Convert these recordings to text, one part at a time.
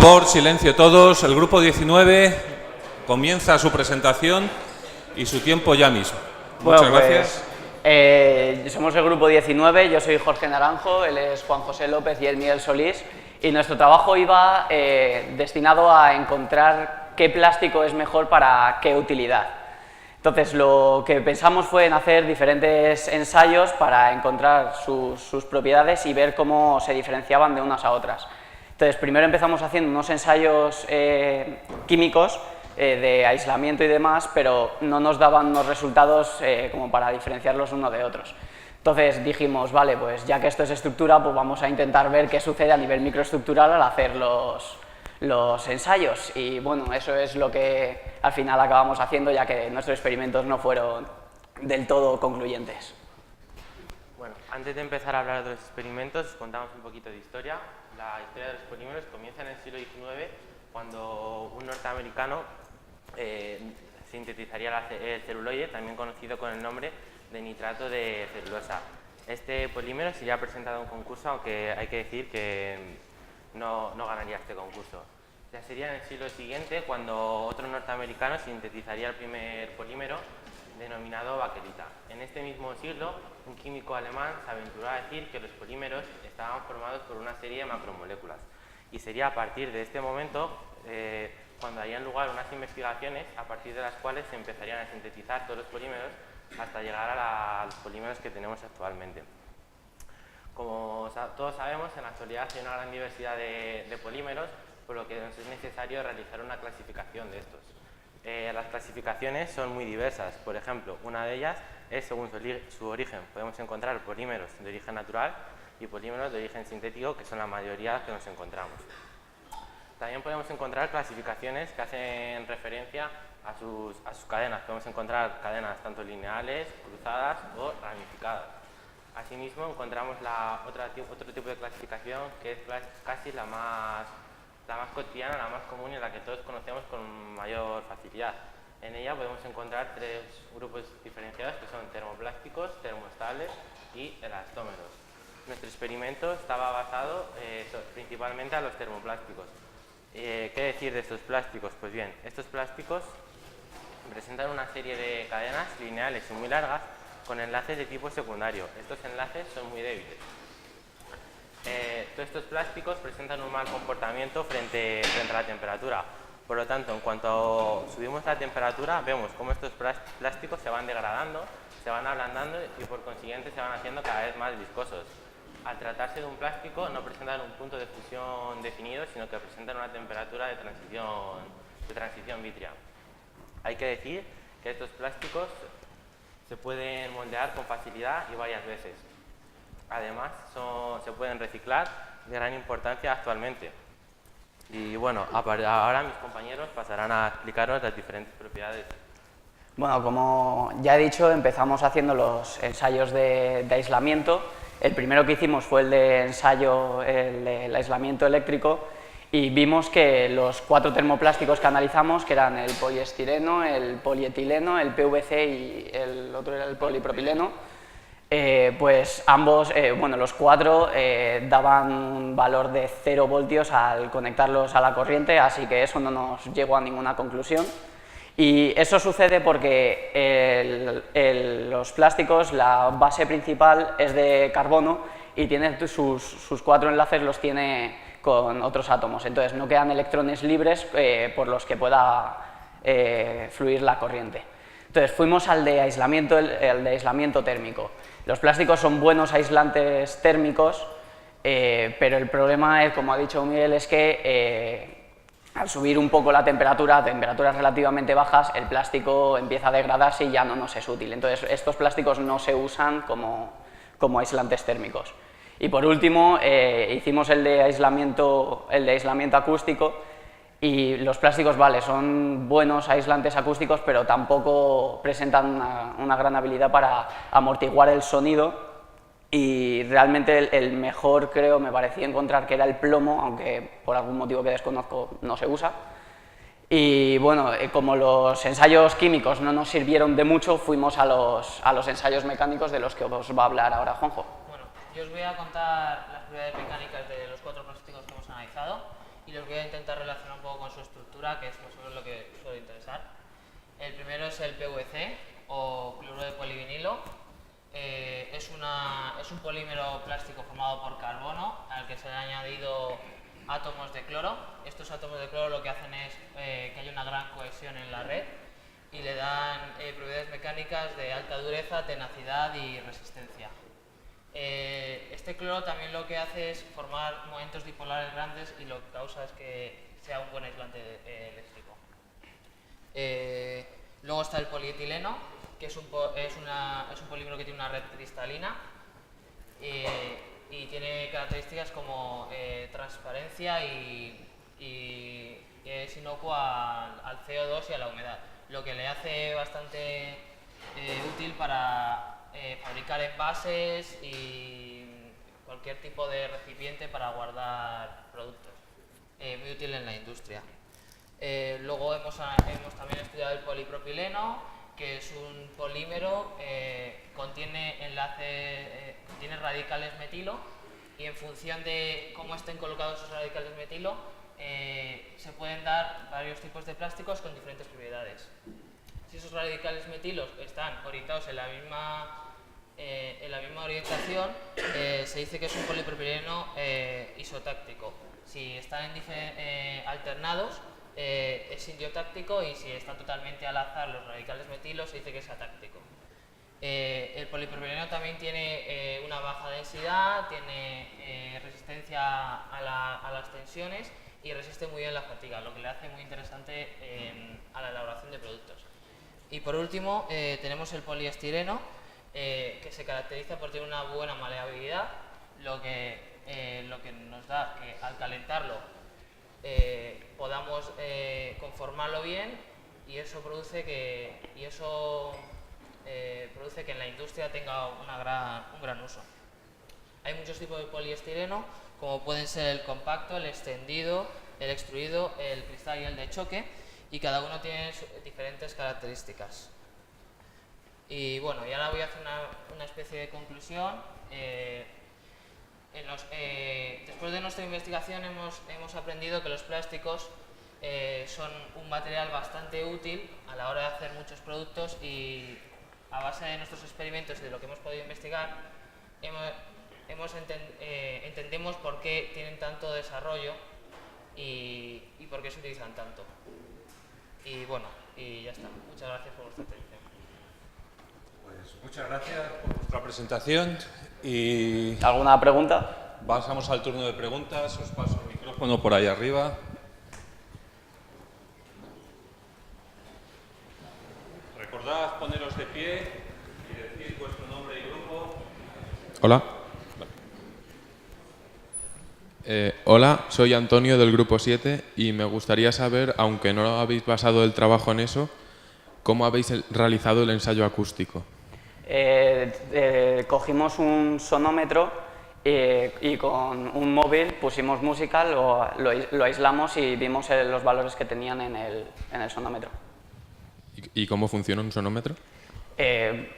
favor, silencio todos. El grupo 19 comienza su presentación y su tiempo ya mismo. Muchas gracias. Somos el grupo 19, yo soy Jorge Naranjo, él es Juan José López y él Miguel Solís, y nuestro trabajo iba destinado a encontrar qué plástico es mejor para qué utilidad. Entonces, lo que pensamos fue en hacer diferentes ensayos para encontrar sus propiedades y ver cómo se diferenciaban de unas a otras. Entonces, primero empezamos haciendo unos ensayos químicos de aislamiento y demás, pero no nos daban unos resultados como para diferenciarlos unos de otros. Entonces dijimos, vale, pues ya que esto es estructura, pues vamos a intentar ver qué sucede a nivel microestructural al hacer los ensayos, y bueno, eso es lo que al final acabamos haciendo, ya que nuestros experimentos no fueron del todo concluyentes. Bueno, antes de empezar a hablar de los experimentos, os contamos un poquito de historia. La historia de los polímeros comienza en el siglo XIX, cuando un norteamericano sintetizaría el celuloide, también conocido con el nombre de nitrato de celulosa. Este polímero se ya ha presentado en un concurso, aunque hay que decir que no ganaría este concurso. Ya sería en el siglo siguiente cuando otro norteamericano sintetizaría el primer polímero, denominado baquelita. En este mismo siglo, un químico alemán se aventuró a decir que los polímeros estaban formados por una serie de macromoléculas, y sería a partir de este momento cuando harían lugar unas investigaciones a partir de las cuales se empezarían a sintetizar todos los polímeros hasta llegar a los polímeros que tenemos actualmente. Como todos sabemos, en la actualidad hay una gran diversidad de polímeros, por lo que nos es necesario realizar una clasificación de estos. Las clasificaciones son muy diversas. Por ejemplo, una de ellas es según su origen. Podemos encontrar polímeros de origen natural y polímeros de origen sintético, que son la mayoría que nos encontramos. También podemos encontrar clasificaciones que hacen referencia a sus cadenas. Podemos encontrar cadenas tanto lineales, cruzadas o ramificadas. Asimismo, encontramos otro tipo de clasificación que es casi la más cotidiana, la más común y la que todos conocemos con mayor facilidad. En ella podemos encontrar tres grupos diferenciados, que son termoplásticos, termoestables y elastómeros. Nuestro experimento estaba basado principalmente a los termoplásticos. ¿Qué decir de estos plásticos? Pues bien, estos plásticos presentan una serie de cadenas lineales y muy largas con enlaces de tipo secundario. Estos enlaces son muy débiles. Todos estos plásticos presentan un mal comportamiento frente a la temperatura. Por lo tanto, en cuanto subimos la temperatura, vemos cómo estos plásticos se van degradando, se van ablandando y por consiguiente se van haciendo cada vez más viscosos. Al tratarse de un plástico, no presentan un punto de fusión definido, sino que presentan una temperatura de transición vítrea. Hay que decir que estos plásticos se pueden moldear con facilidad y varias veces. Además, se pueden reciclar, de gran importancia actualmente. Y bueno, ahora mis compañeros pasarán a explicaros las diferentes propiedades. Bueno, como ya he dicho, empezamos haciendo los ensayos de aislamiento. El primero que hicimos fue el del aislamiento eléctrico, y vimos que los 4 termoplásticos que analizamos, que eran el poliestireno, el polietileno, el PVC y el otro era el polipropileno, pues ambos, los 4 daban un valor de 0 voltios al conectarlos a la corriente, así que eso no nos llegó a ninguna conclusión. Y eso sucede porque los plásticos, la base principal es de carbono y tiene sus 4 enlaces los tiene con otros átomos, entonces no quedan electrones libres por los que pueda fluir la corriente. Entonces fuimos al de aislamiento térmico. Los plásticos son buenos aislantes térmicos, pero el problema, como ha dicho Miguel, es que al subir un poco la temperatura, a temperaturas relativamente bajas, el plástico empieza a degradarse y ya no nos es útil. Entonces estos plásticos no se usan como aislantes térmicos. Y por último, hicimos el de aislamiento acústico, y los plásticos, vale, son buenos aislantes acústicos, pero tampoco presentan una gran habilidad para amortiguar el sonido. Y realmente el mejor, creo, me parecía encontrar que era el plomo, aunque por algún motivo que desconozco no se usa. Y bueno, como los ensayos químicos no nos sirvieron de mucho, fuimos a los ensayos mecánicos, de los que os va a hablar ahora Juanjo. Bueno, yo os voy a contar las propiedades mecánicas de los 4 plásticos que hemos analizado, y los voy a intentar relacionar un poco con su estructura, que es más o menos lo que suele interesar. El primero es el PVC, o cloruro de polivinilo. Es un polímero plástico formado por carbono, al que se le han añadido átomos de cloro. Estos átomos de cloro lo que hacen es que haya una gran cohesión en la red y le dan propiedades mecánicas de alta dureza, tenacidad y resistencia. Este cloro también lo que hace es formar momentos dipolares grandes y lo que causa es que sea un buen aislante eléctrico. Luego está el polietileno, que es un polímero que tiene una red cristalina y tiene características como transparencia y es inocuo al CO2 y a la humedad, lo que le hace bastante útil para fabricar envases y cualquier tipo de recipiente para guardar productos, muy útil en la industria. Luego hemos también estudiado el polipropileno, que es un polímero, contiene radicales metilo, y en función de cómo estén colocados esos radicales metilo se pueden dar varios tipos de plásticos con diferentes propiedades. Si esos radicales metilos están orientados en la misma orientación, se dice que es un polipropileno isotáctico. Si están alternados, es indiotáctico, y si están totalmente al azar los radicales metilos, se dice que es atáctico. El polipropileno también tiene una baja densidad, tiene resistencia a las tensiones y resiste muy bien la fatiga, lo que le hace muy interesante a la elaboración de productos. Y por último tenemos el poliestireno, que se caracteriza por tener una buena maleabilidad, lo que nos da que al calentarlo podamos conformarlo bien, y eso produce que en la industria tenga un gran uso. Hay muchos tipos de poliestireno, como pueden ser el compacto, el extendido, el extruido, el cristal y el de choque, y cada uno tiene diferentes características. Y bueno, y ahora voy a hacer una especie de conclusión. Después de nuestra investigación hemos aprendido que los plásticos son un material bastante útil a la hora de hacer muchos productos, y a base de nuestros experimentos y de lo que hemos podido investigar entendemos por qué tienen tanto desarrollo y por qué se utilizan tanto. Y bueno, y ya está. Muchas gracias por vuestra atención. Pues muchas gracias por vuestra presentación. Y ¿Alguna pregunta? pasamos al turno de preguntas. Os paso el micrófono por ahí arriba. Recordad poneros de pie y decir vuestro nombre y grupo. Hola. Hola, soy Antonio del Grupo 7 y me gustaría saber, aunque no habéis basado el trabajo en eso, ¿cómo habéis realizado el ensayo acústico? Cogimos un sonómetro y con un móvil pusimos música, lo aislamos y vimos los valores que tenían en el sonómetro. ¿Y cómo funciona un sonómetro?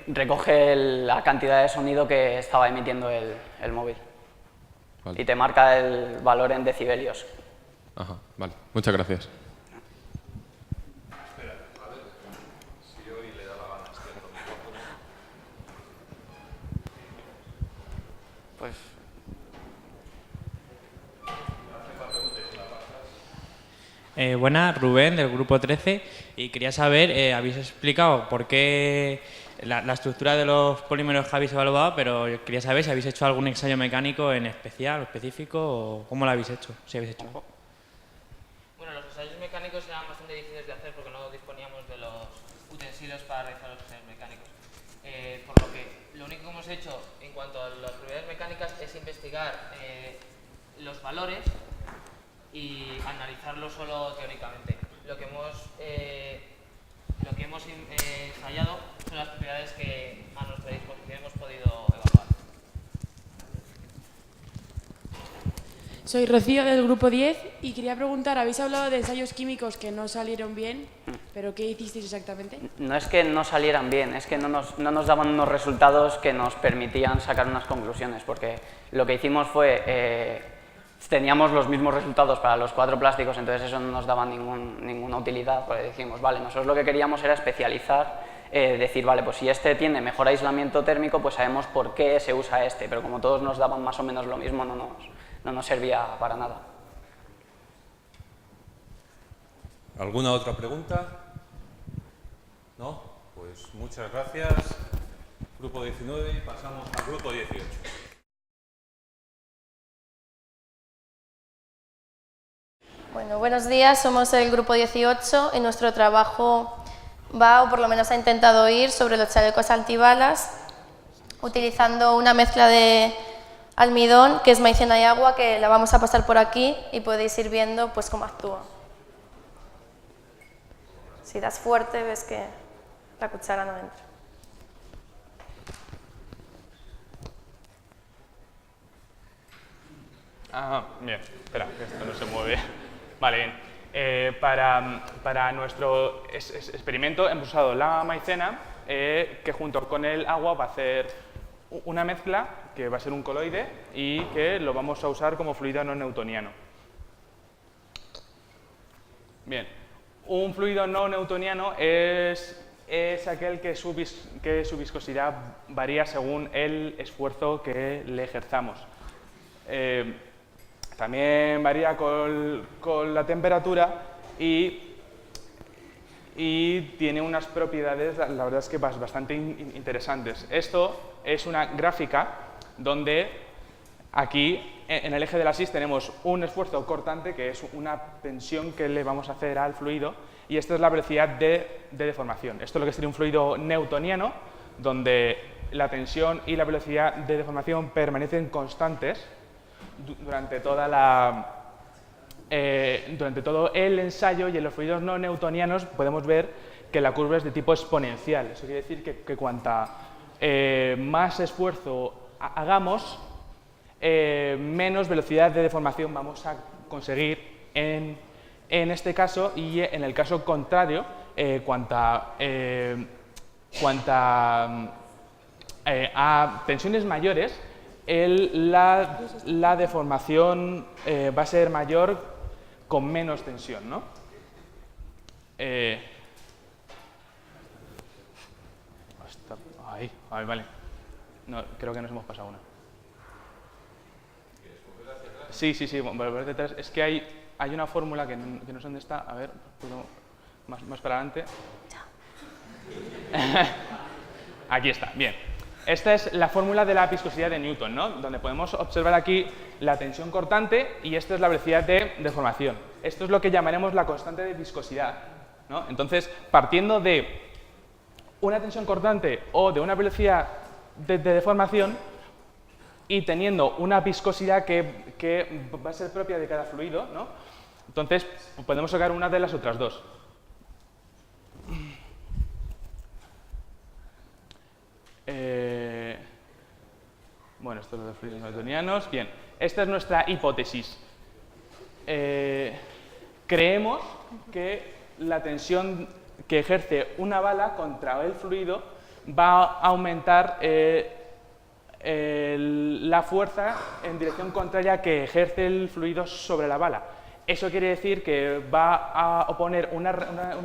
Recoge la cantidad de sonido que estaba emitiendo el móvil. Vale. Y te marca el valor en decibelios. Ajá, vale. Muchas gracias. Espera, a ver si hoy le da la gana este otro micrófono. Pues Buenas, Rubén del Grupo 13, y quería saber, habéis explicado por qué la estructura de los polímeros que habéis evaluado, pero yo quería saber si habéis hecho algún ensayo mecánico en especial o específico, o cómo lo habéis hecho, si habéis hecho. Bueno, los ensayos mecánicos eran bastante difíciles de hacer porque no disponíamos de los utensilios para realizar los ensayos mecánicos. Por lo que lo único que hemos hecho en cuanto a las propiedades mecánicas es investigar los valores y analizarlos solo teóricamente. Lo que hemos ensayado son las propiedades que a nuestra disposición hemos podido evaluar. Soy Rocío del Grupo 10 y quería preguntar, habéis hablado de ensayos químicos que no salieron bien, pero ¿qué hicisteis exactamente? no es que no salieran bien, es que no nos daban unos resultados que nos permitían sacar unas conclusiones, porque lo que hicimos fue teníamos los mismos resultados para los 4 plásticos, entonces eso no nos daba ninguna utilidad, porque dijimos, vale, nosotros lo que queríamos era especializar, decir, vale, pues si este tiene mejor aislamiento térmico, pues sabemos por qué se usa este, pero como todos nos daban más o menos lo mismo, no nos servía para nada. ¿Alguna otra pregunta? ¿No? Pues muchas gracias. Grupo 19 y pasamos al grupo 18. Bueno, buenos días, somos el grupo 18 y nuestro trabajo va, o por lo menos ha intentado ir, sobre los chalecos antibalas, utilizando una mezcla de almidón, que es maicena y agua, que la vamos a pasar por aquí y podéis ir viendo pues cómo actúa. Si das fuerte ves que la cuchara no entra. Bien, espera, que esto no se mueve. Vale, bien. Para nuestro experimento hemos usado la maicena, que junto con el agua va a hacer una mezcla, que va a ser un coloide, y que lo vamos a usar como fluido no newtoniano. Bien, un fluido no newtoniano es aquel que su viscosidad varía según el esfuerzo que le ejerzamos. También varía con la temperatura y tiene unas propiedades, la verdad es que bastante interesantes. Esto es una gráfica donde aquí en el eje de la X tenemos un esfuerzo cortante, que es una tensión que le vamos a hacer al fluido, y esta es la velocidad de deformación. Esto es lo que sería un fluido newtoniano, donde la tensión y la velocidad de deformación permanecen constantes durante todo el ensayo, y en los fluidos no newtonianos podemos ver que la curva es de tipo exponencial. Eso quiere decir que cuanta más esfuerzo hagamos, menos velocidad de deformación vamos a conseguir en este caso, y en el caso contrario, a tensiones mayores, la deformación va a ser mayor con menos tensión, ¿no? Ahí, vale. No, creo que nos hemos pasado una. Sí, volver detrás. Es que hay una fórmula que no sé dónde está. A ver, más para adelante. Aquí está, bien. Esta es la fórmula de la viscosidad de Newton, ¿no? Donde podemos observar aquí la tensión cortante, y esta es la velocidad de deformación. Esto es lo que llamaremos la constante de viscosidad, ¿no? Entonces, partiendo de una tensión cortante o de una velocidad de deformación, y teniendo una viscosidad que va a ser propia de cada fluido, ¿no? Entonces, podemos sacar una de las otras dos. Bueno, esto es lo de fluidos newtonianos. Bien, esta es nuestra hipótesis. Creemos que la tensión que ejerce una bala contra el fluido va a aumentar la fuerza en dirección contraria que ejerce el fluido sobre la bala. Eso quiere decir que va a oponer una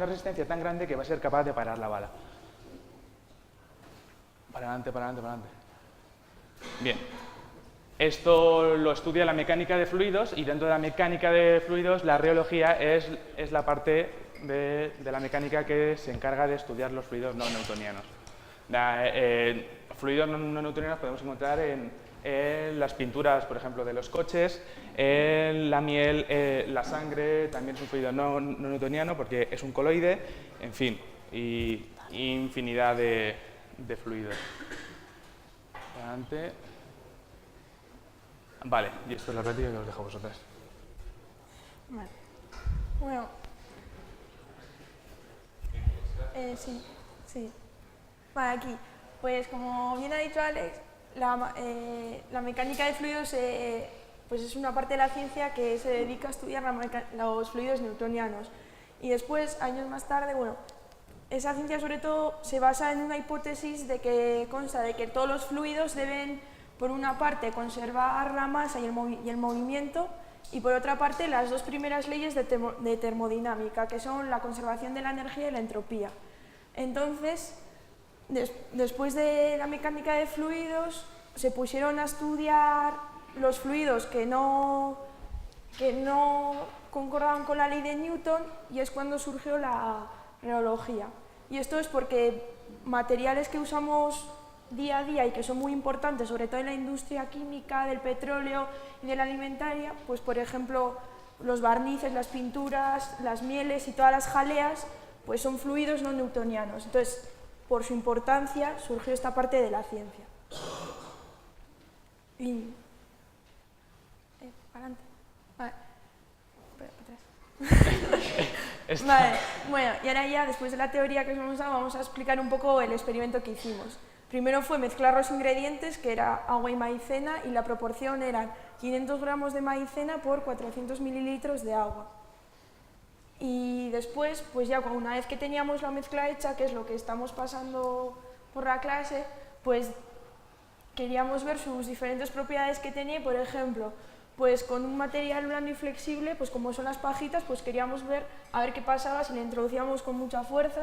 resistencia tan grande que va a ser capaz de parar la bala. Para adelante. Bien, esto lo estudia la mecánica de fluidos, y dentro de la mecánica de fluidos la rheología es la parte de la mecánica que se encarga de estudiar los fluidos no newtonianos. Fluidos no newtonianos podemos encontrar en las pinturas, por ejemplo, de los coches, en la miel, la sangre también es un fluido no newtoniano porque es un coloide, en fin, y infinidad de fluidos. Adelante. Vale, y esto es la práctica que os dejo a vosotras. Vale. Bueno. Sí. Vale, aquí. Pues como bien ha dicho Alex, la mecánica de fluidos pues es una parte de la ciencia que se dedica a estudiar los fluidos newtonianos. Y después, años más tarde, bueno, esa ciencia sobre todo se basa en una hipótesis de que consta de que todos los fluidos deben, por una parte, conservar la masa y el movimiento, y por otra parte las dos primeras leyes de termodinámica, que son la conservación de la energía y la entropía. Entonces, después de la mecánica de fluidos, se pusieron a estudiar los fluidos que no concordaban con la ley de Newton, y es cuando surgió la reología. Y esto es porque materiales que usamos día a día y que son muy importantes, sobre todo en la industria química, del petróleo y de la alimentaria, pues por ejemplo los barnices, las pinturas, las mieles y todas las jaleas, pues son fluidos no newtonianos. Entonces, por su importancia, surgió esta parte de la ciencia. Y... adelante. Vale. Vale, bueno, y ahora ya, después de la teoría que os hemos dado, vamos a explicar un poco el experimento que hicimos. Primero fue mezclar los ingredientes, que era agua y maicena, y la proporción eran 500 gramos de maicena por 400 mililitros de agua. Y después, pues ya una vez que teníamos la mezcla hecha, que es lo que estamos pasando por la clase, pues queríamos ver sus diferentes propiedades que tenía. Por ejemplo, pues con un material blando y flexible, pues como son las pajitas, pues queríamos ver a ver qué pasaba si le introducíamos con mucha fuerza.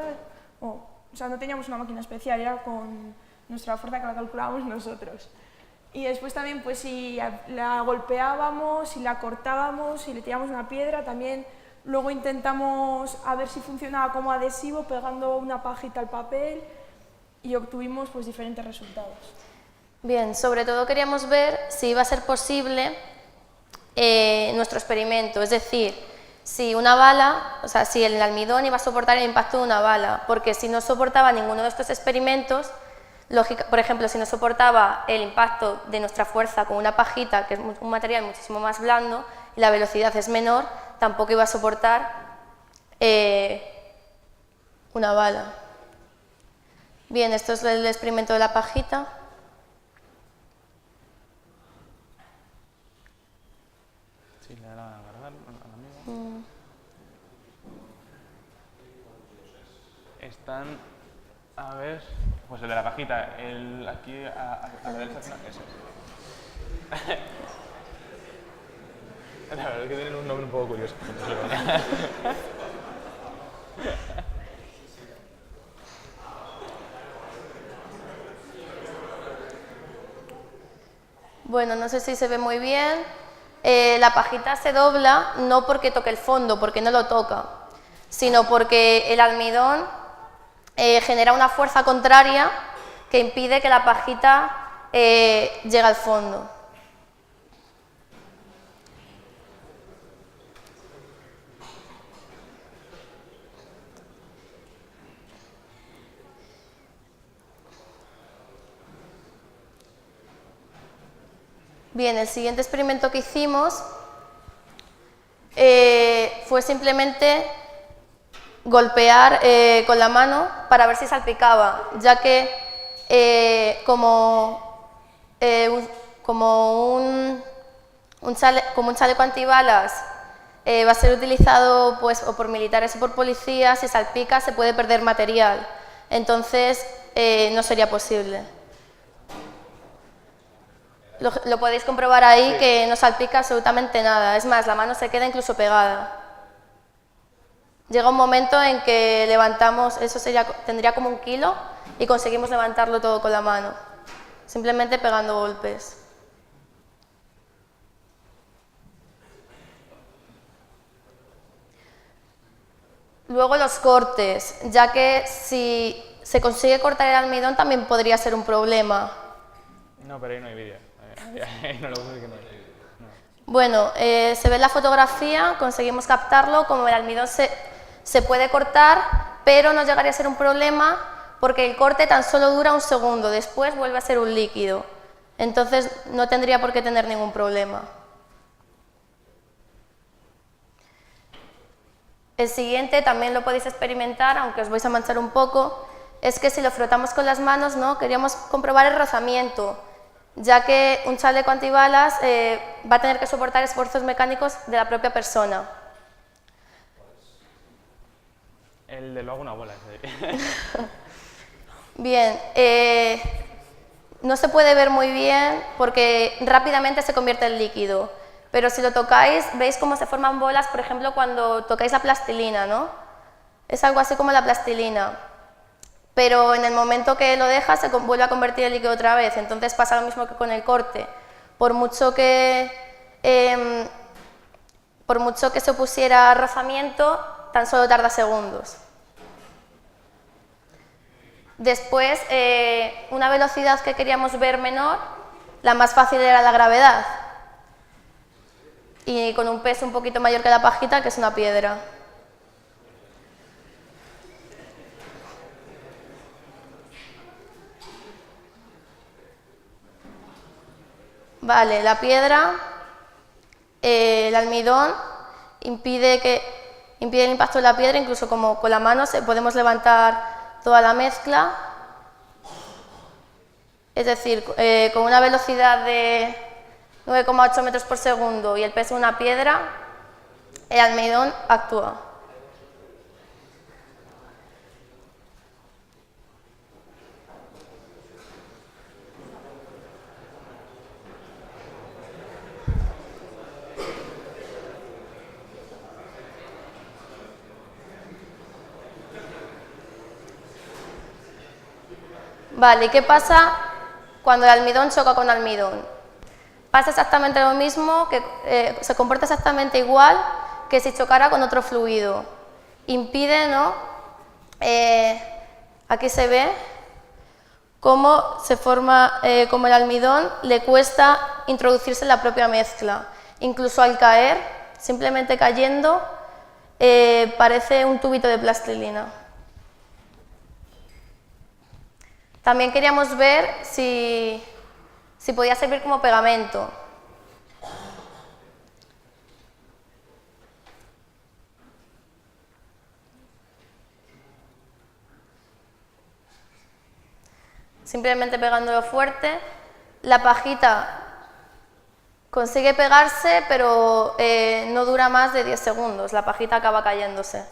O sea, no teníamos una máquina especial, era con nuestra fuerza que la calculábamos nosotros. Y después también, pues si la golpeábamos, si la cortábamos, si le tirábamos una piedra, también luego intentamos a ver si funcionaba como adhesivo, pegando una pajita al papel, y obtuvimos pues diferentes resultados. Bien, sobre todo queríamos ver si iba a ser posible nuestro experimento, es decir, si una bala, o sea, si el almidón iba a soportar el impacto de una bala, porque si no soportaba ninguno de estos experimentos, por ejemplo, si no soportaba el impacto de nuestra fuerza con una pajita, que es un material muchísimo más blando y la velocidad es menor, tampoco iba a soportar una bala. Bien, esto es el experimento de la pajita. Sí, le dará a cargar al amigo. Están, a ver, pues el de la pajita, aquí a la derecha, ese es. La verdad es que tienen un nombre un poco curioso. Bueno, no sé si se ve muy bien. La pajita se dobla no porque toque el fondo, porque no lo toca, sino porque el almidón genera una fuerza contraria que impide que la pajita llegue al fondo. Bien, el siguiente experimento que hicimos fue simplemente golpear con la mano para ver si salpicaba, ya que como un chaleco antibalas va a ser utilizado pues, o por militares o por policías, si salpica se puede perder material, entonces no sería posible. Lo podéis comprobar ahí, sí, que no salpica absolutamente nada, es más, la mano se queda incluso pegada. Llega un momento en que levantamos, eso tendría como 1 kilo, y conseguimos levantarlo todo con la mano, simplemente pegando golpes. Luego los cortes, ya que si se consigue cortar el almidón también podría ser un problema. No, pero ahí no hay vídeo. No lo que no. Bueno, se ve en la fotografía, conseguimos captarlo, como el almidón se puede cortar, pero no llegaría a ser un problema porque el corte tan solo dura 1 segundo, después vuelve a ser un líquido, entonces no tendría por qué tener ningún problema. El siguiente también lo podéis experimentar, aunque os vais a manchar un poco, es que si lo frotamos con las manos, ¿no? Queríamos comprobar el rozamiento, ya que un chaleco antibalas va a tener que soportar esfuerzos mecánicos de la propia persona. El de luego una bola. Bien, no se puede ver muy bien porque rápidamente se convierte en líquido, pero si lo tocáis, veis cómo se forman bolas, por ejemplo, cuando tocáis la plastilina, ¿no? Es algo así como la plastilina, pero en el momento que lo dejas se vuelve a convertir en líquido otra vez, entonces pasa lo mismo que con el corte. Por mucho que se opusiera a rozamiento, tan solo tarda segundos. Después, una velocidad que queríamos ver menor, la más fácil era la gravedad. Y con un peso un poquito mayor que la pajita, que es una piedra. Vale, la piedra, el almidón, impide el impacto de la piedra, incluso como con la mano podemos levantar toda la mezcla, es decir, con una velocidad de 9,8 metros por segundo y el peso de una piedra, el almidón actúa. Vale, ¿qué pasa cuando el almidón choca con almidón? Pasa exactamente lo mismo, se comporta exactamente igual que si chocara con otro fluido. Impide, ¿no? Aquí se ve cómo se forma, como el almidón le cuesta introducirse en la propia mezcla. Incluso al caer, simplemente cayendo, parece un tubito de plastilina. También queríamos ver si podía servir como pegamento. Simplemente pegándolo fuerte, la pajita consigue pegarse, pero no dura más de 10 segundos, la pajita acaba cayéndose.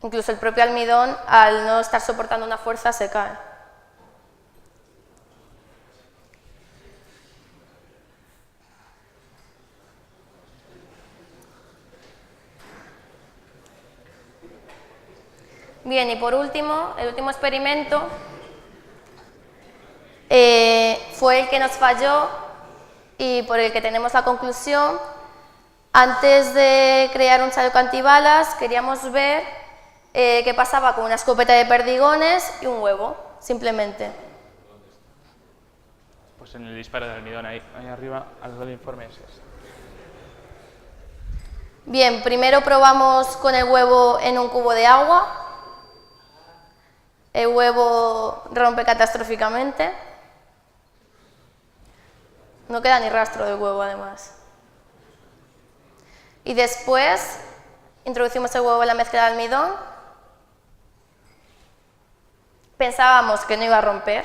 Incluso el propio almidón, al no estar soportando una fuerza, se cae. Bien, y por último, el último experimento fue el que nos falló y por el que tenemos la conclusión. Antes de crear un chaleco antibalas, queríamos ver qué pasaba con una escopeta de perdigones y un huevo, simplemente. Pues en el disparo de almidón, ahí arriba, al lado del informe es. Bien, primero probamos con el huevo en un cubo de agua. El huevo rompe catastróficamente. No queda ni rastro del huevo, además. Y después introducimos el huevo en la mezcla de almidón. Pensábamos que no iba a romper.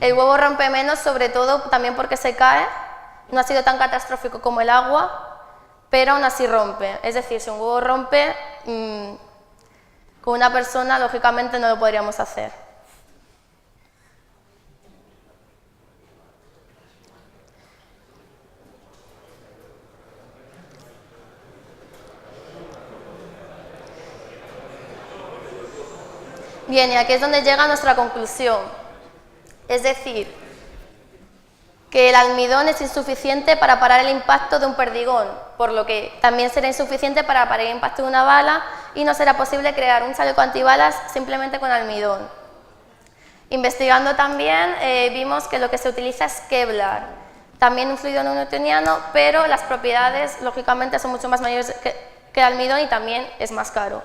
El huevo rompe menos, sobre todo también porque se cae. No ha sido tan catastrófico como el agua, pero aún así rompe. Es decir, si un huevo rompe, con una persona, lógicamente, no lo podríamos hacer. Bien, y aquí es donde llega nuestra conclusión. Es decir, que el almidón es insuficiente para parar el impacto de un perdigón, por lo que también será insuficiente para parar el impacto de una bala y no será posible crear un chaleco antibalas simplemente con almidón. Investigando también vimos que lo que se utiliza es Kevlar, también un fluido no newtoniano, pero las propiedades lógicamente son mucho más mayores que el almidón y también es más caro.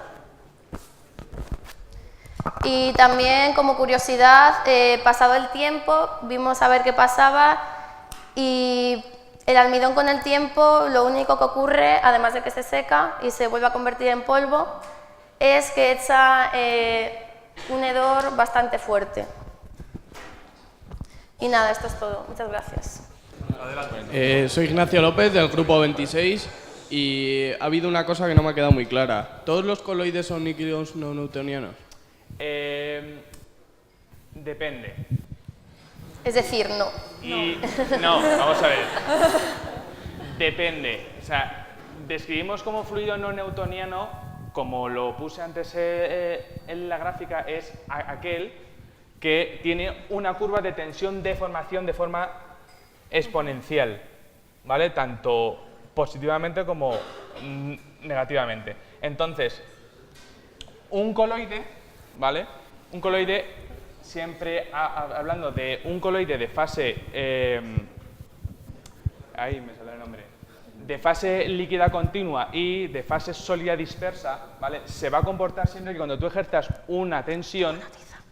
Y también, como curiosidad, pasado el tiempo, vimos a ver qué pasaba y el almidón con el tiempo, lo único que ocurre, además de que se seca y se vuelve a convertir en polvo, es que echa un hedor bastante fuerte. Y nada, esto es todo. Muchas gracias. Soy Ignacio López, del grupo 26, y ha habido una cosa que no me ha quedado muy clara. ¿Todos los coloides son líquidos no newtonianos? Depende. Es decir, no. Y no, vamos a ver. Depende. O sea, describimos como fluido no newtoniano, como lo puse antes en la gráfica, es aquel que tiene una curva de tensión-deformación de forma exponencial, ¿vale? Tanto positivamente como negativamente. Entonces, un coloide, ¿vale? Un coloide, siempre hablando de un coloide de fase... ahí me sale el nombre. De fase líquida continua y de fase sólida dispersa, ¿vale? Se va a comportar siempre que cuando tú ejerzas una tensión,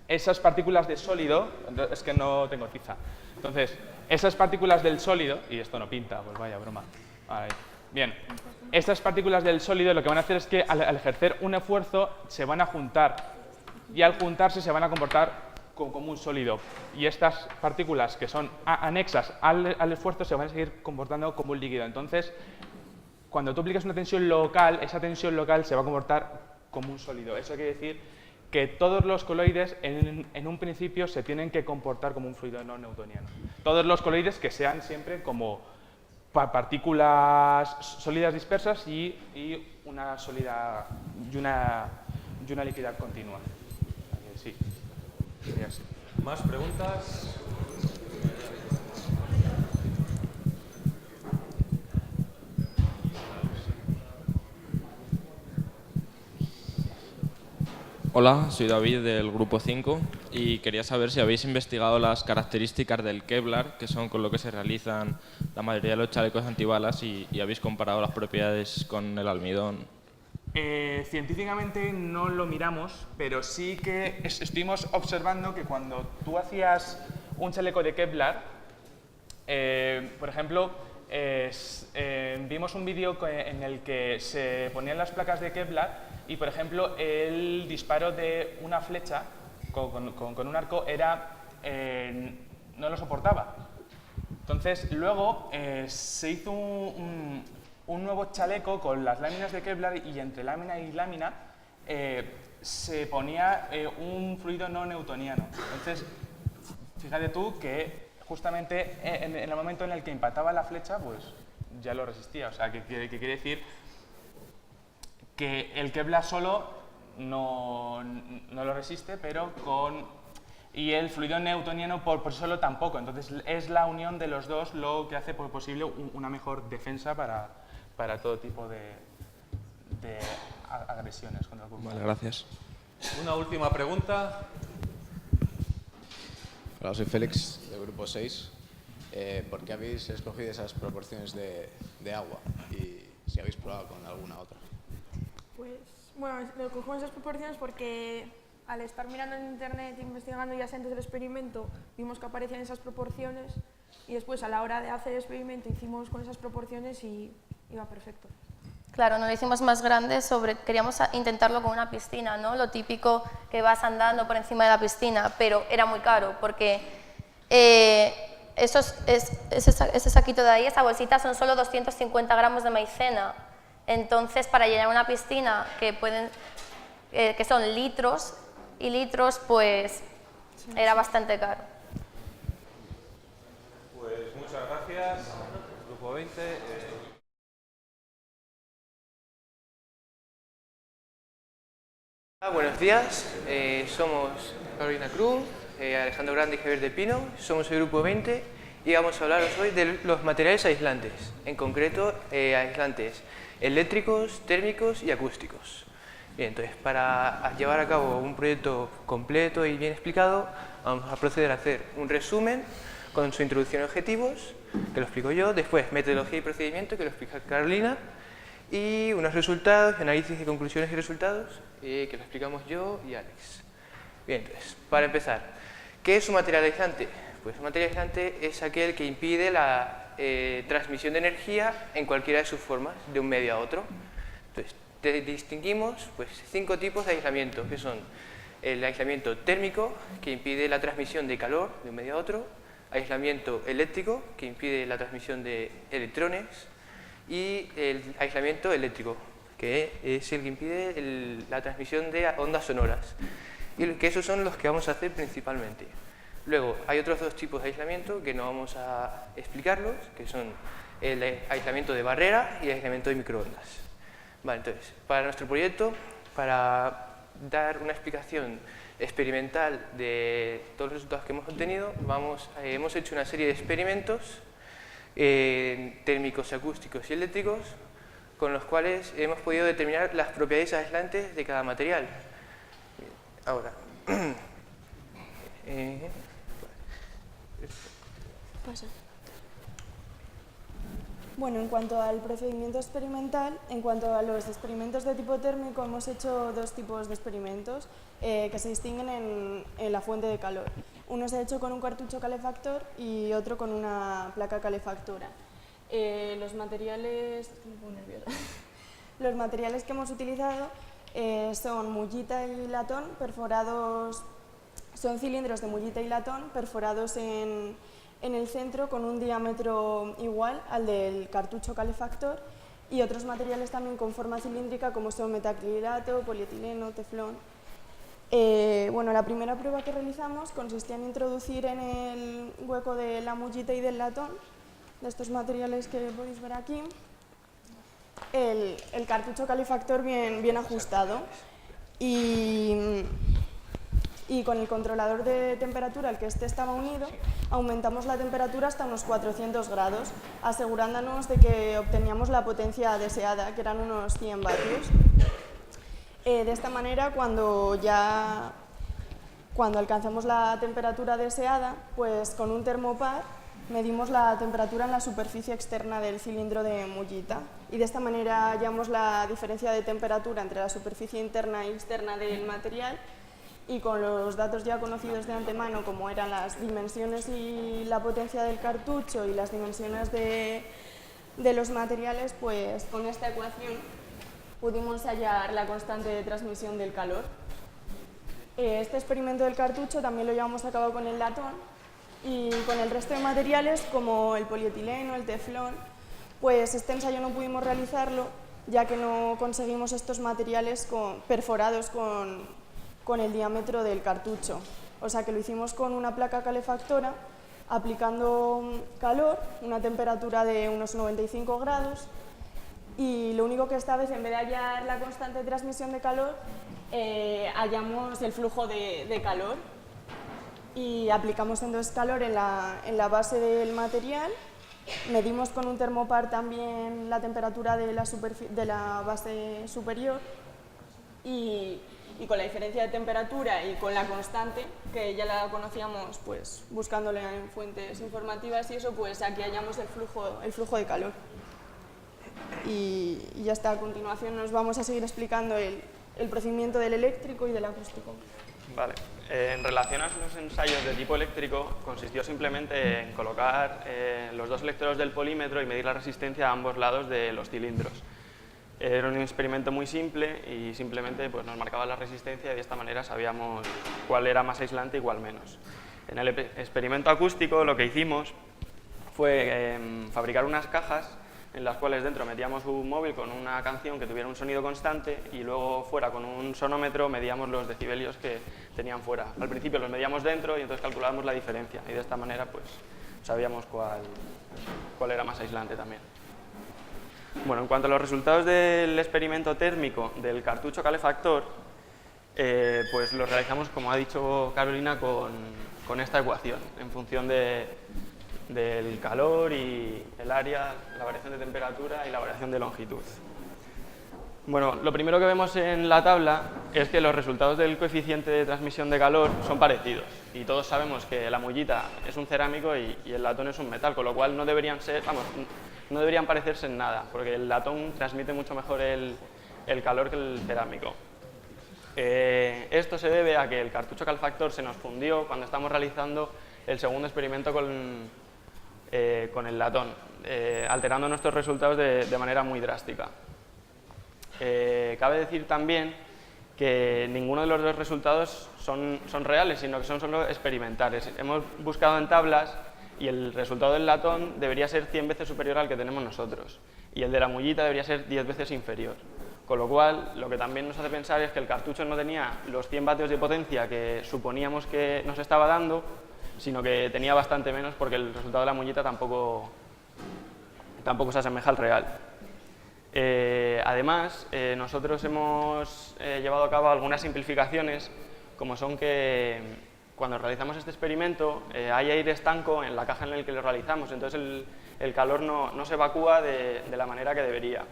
esas partículas de sólido... Es que no tengo tiza. Entonces, esas partículas del sólido... Y esto no pinta, pues vaya broma. Ahí. Bien, estas partículas del sólido lo que van a hacer es que al ejercer un esfuerzo se van a juntar y al juntarse se van a comportar como un sólido. Y estas partículas que son anexas al esfuerzo se van a seguir comportando como un líquido. Entonces, cuando tú aplicas una tensión local, esa tensión local se va a comportar como un sólido. Eso quiere decir que todos los coloides en un principio se tienen que comportar como un fluido no newtoniano. Todos los coloides que sean siempre como partículas sólidas dispersas y una sólida y una liquidez continua. Sí. Yes. ¿Más preguntas? Hola, soy David del grupo 5 y quería saber si habéis investigado las características del Kevlar, que son con lo que se realizan la mayoría de los chalecos antibalas, y habéis comparado las propiedades con el almidón. Científicamente no lo miramos, pero sí que estuvimos observando que cuando tú hacías un chaleco de Kevlar, por ejemplo, vimos un vídeo en el que se ponían las placas de Kevlar y, por ejemplo, el disparo de una flecha con un arco no lo soportaba. Entonces, luego se hizo un nuevo chaleco con las láminas de Kevlar y entre lámina y lámina se ponía un fluido no newtoniano. Entonces, fíjate tú que justamente en el momento en el que impactaba la flecha, pues ya lo resistía. O sea, que quiere decir que el Kevlar solo no lo resiste, pero y el fluido newtoniano por sí solo tampoco. Entonces es la unión de los dos lo que hace posible una mejor defensa para todo tipo de agresiones contra el cuerpo. Vale, gracias. Una última pregunta. Hola, soy Félix, del grupo 6. ¿Por qué habéis escogido esas proporciones de agua? Y si habéis probado con alguna otra. Pues, bueno, lo cogimos esas proporciones porque al estar mirando en internet, investigando ya antes del experimento, vimos que aparecían esas proporciones y después a la hora de hacer el experimento hicimos con esas proporciones y iba perfecto. Claro, no lo hicimos más grande, queríamos intentarlo con una piscina, ¿no? Lo típico que vas andando por encima de la piscina, pero era muy caro porque ese saquito de ahí, esa bolsita, son solo 250 gramos de maicena. Entonces, para llenar una piscina que son litros y litros, pues era bastante caro. Pues muchas gracias, Grupo 20. Buenos días, somos Carolina Cruz, Alejandro Grande y Javier de Pino, somos el Grupo 20 y vamos a hablaros hoy de los materiales aislantes, en concreto aislantes eléctricos, térmicos y acústicos. Bien, entonces para llevar a cabo un proyecto completo y bien explicado, vamos a proceder a hacer un resumen con su introducción y objetivos, que lo explico yo, después metodología y procedimiento, que lo explica Carolina, y unos resultados, análisis de conclusiones y resultados, que lo explicamos yo y Alex. Bien, entonces, para empezar, ¿qué es un material aislante? Pues un material aislante es aquel que impide la transmisión de energía en cualquiera de sus formas, de un medio a otro. Entonces, distinguimos pues, 5 tipos de aislamiento, que son el aislamiento térmico, que impide la transmisión de calor de un medio a otro, aislamiento eléctrico, que impide la transmisión de electrones, y el aislamiento eléctrico, que es el que impide la transmisión de ondas sonoras, y que esos son los que vamos a hacer principalmente. Luego, hay otros dos tipos de aislamiento que no vamos a explicarlos, que son el aislamiento de barrera y el aislamiento de microondas. Vale, entonces, para nuestro proyecto, para dar una explicación experimental de todos los resultados que hemos obtenido, hemos hecho una serie de experimentos térmicos, acústicos y eléctricos con los cuales hemos podido determinar las propiedades aislantes de cada material. Ahora, pasa. Bueno, en cuanto al procedimiento experimental, en cuanto a los experimentos de tipo térmico, hemos hecho dos tipos de experimentos que se distinguen en la fuente de calor. Uno se ha hecho con un cartucho calefactor y otro con una placa calefactora. Los materiales que hemos utilizado son mullita y latón perforados, son cilindros de mullita y latón perforados en el centro con un diámetro igual al del cartucho calefactor y otros materiales también con forma cilíndrica como son metacrilato, polietileno, teflón. Bueno, la primera prueba que realizamos consistía en introducir en el hueco de la mullita y del latón, de estos materiales que podéis ver aquí, el cartucho calefactor bien ajustado y con el controlador de temperatura al que este estaba unido aumentamos la temperatura hasta unos 400 grados, asegurándonos de que obteníamos la potencia deseada, que eran unos 100 vatios. De esta manera, cuando alcanzamos la temperatura deseada, pues con un termopar medimos la temperatura en la superficie externa del cilindro de mullita y de esta manera hallamos la diferencia de temperatura entre la superficie interna y externa del material y con los datos ya conocidos de antemano, como eran las dimensiones y la potencia del cartucho y las dimensiones de los materiales, pues con esta ecuación pudimos hallar la constante de transmisión del calor. Este experimento del cartucho también lo llevamos a cabo con el latón y con el resto de materiales como el polietileno, el teflón, pues este ensayo no pudimos realizarlo ya que no conseguimos estos materiales perforados con el diámetro del cartucho. O sea que lo hicimos con una placa calefactora aplicando calor, una temperatura de unos 95 grados y lo único que esta vez, en vez de hallar la constante de transmisión de calor, hallamos el flujo de calor y aplicamos entonces calor en la base del material, medimos con un termopar también la temperatura de la base superior y con la diferencia de temperatura y con la constante, que ya la conocíamos pues buscándola en fuentes informativas y eso, pues aquí hallamos el flujo de calor. Y ya está, a continuación nos vamos a seguir explicando el procedimiento del eléctrico y del acústico. Vale. En relación a los ensayos de tipo eléctrico, consistió simplemente en colocar los dos electrodos del polímetro y medir la resistencia a ambos lados de los cilindros. Era un experimento muy simple y simplemente pues, nos marcaba la resistencia y de esta manera sabíamos cuál era más aislante y cuál menos. En el experimento acústico lo que hicimos fue fabricar unas cajas en las cuales dentro metíamos un móvil con una canción que tuviera un sonido constante y luego fuera con un sonómetro medíamos los decibelios que tenían fuera. Al principio los medíamos dentro y entonces calculábamos la diferencia y de esta manera pues sabíamos cuál era más aislante también. Bueno, en cuanto a los resultados del experimento térmico del cartucho calefactor, pues los realizamos, como ha dicho Carolina, con esta ecuación, en función del calor y el área, la variación de temperatura y la variación de longitud. Bueno, lo primero que vemos en la tabla es que los resultados del coeficiente de transmisión de calor son parecidos y todos sabemos que la mullita es un cerámico y el latón es un metal, con lo cual no deberían parecerse en nada, porque el latón transmite mucho mejor el calor que el cerámico. Esto se debe a que el cartucho calefactor se nos fundió cuando estamos realizando el segundo experimento con el latón, alterando nuestros resultados de manera muy drástica. Cabe decir también que ninguno de los dos resultados son reales, sino que son solo experimentales. Hemos buscado en tablas y el resultado del latón debería ser 100 veces superior al que tenemos nosotros y el de la mullita debería ser 10 veces inferior. Con lo cual, lo que también nos hace pensar es que el cartucho no tenía los 100 vatios de potencia que suponíamos que nos estaba dando sino que tenía bastante menos porque el resultado de la muñeca tampoco se asemeja al real. Además, nosotros hemos llevado a cabo algunas simplificaciones, como son que cuando realizamos este experimento hay aire estanco en la caja en la que lo realizamos, entonces el calor no se evacúa de la manera que debería.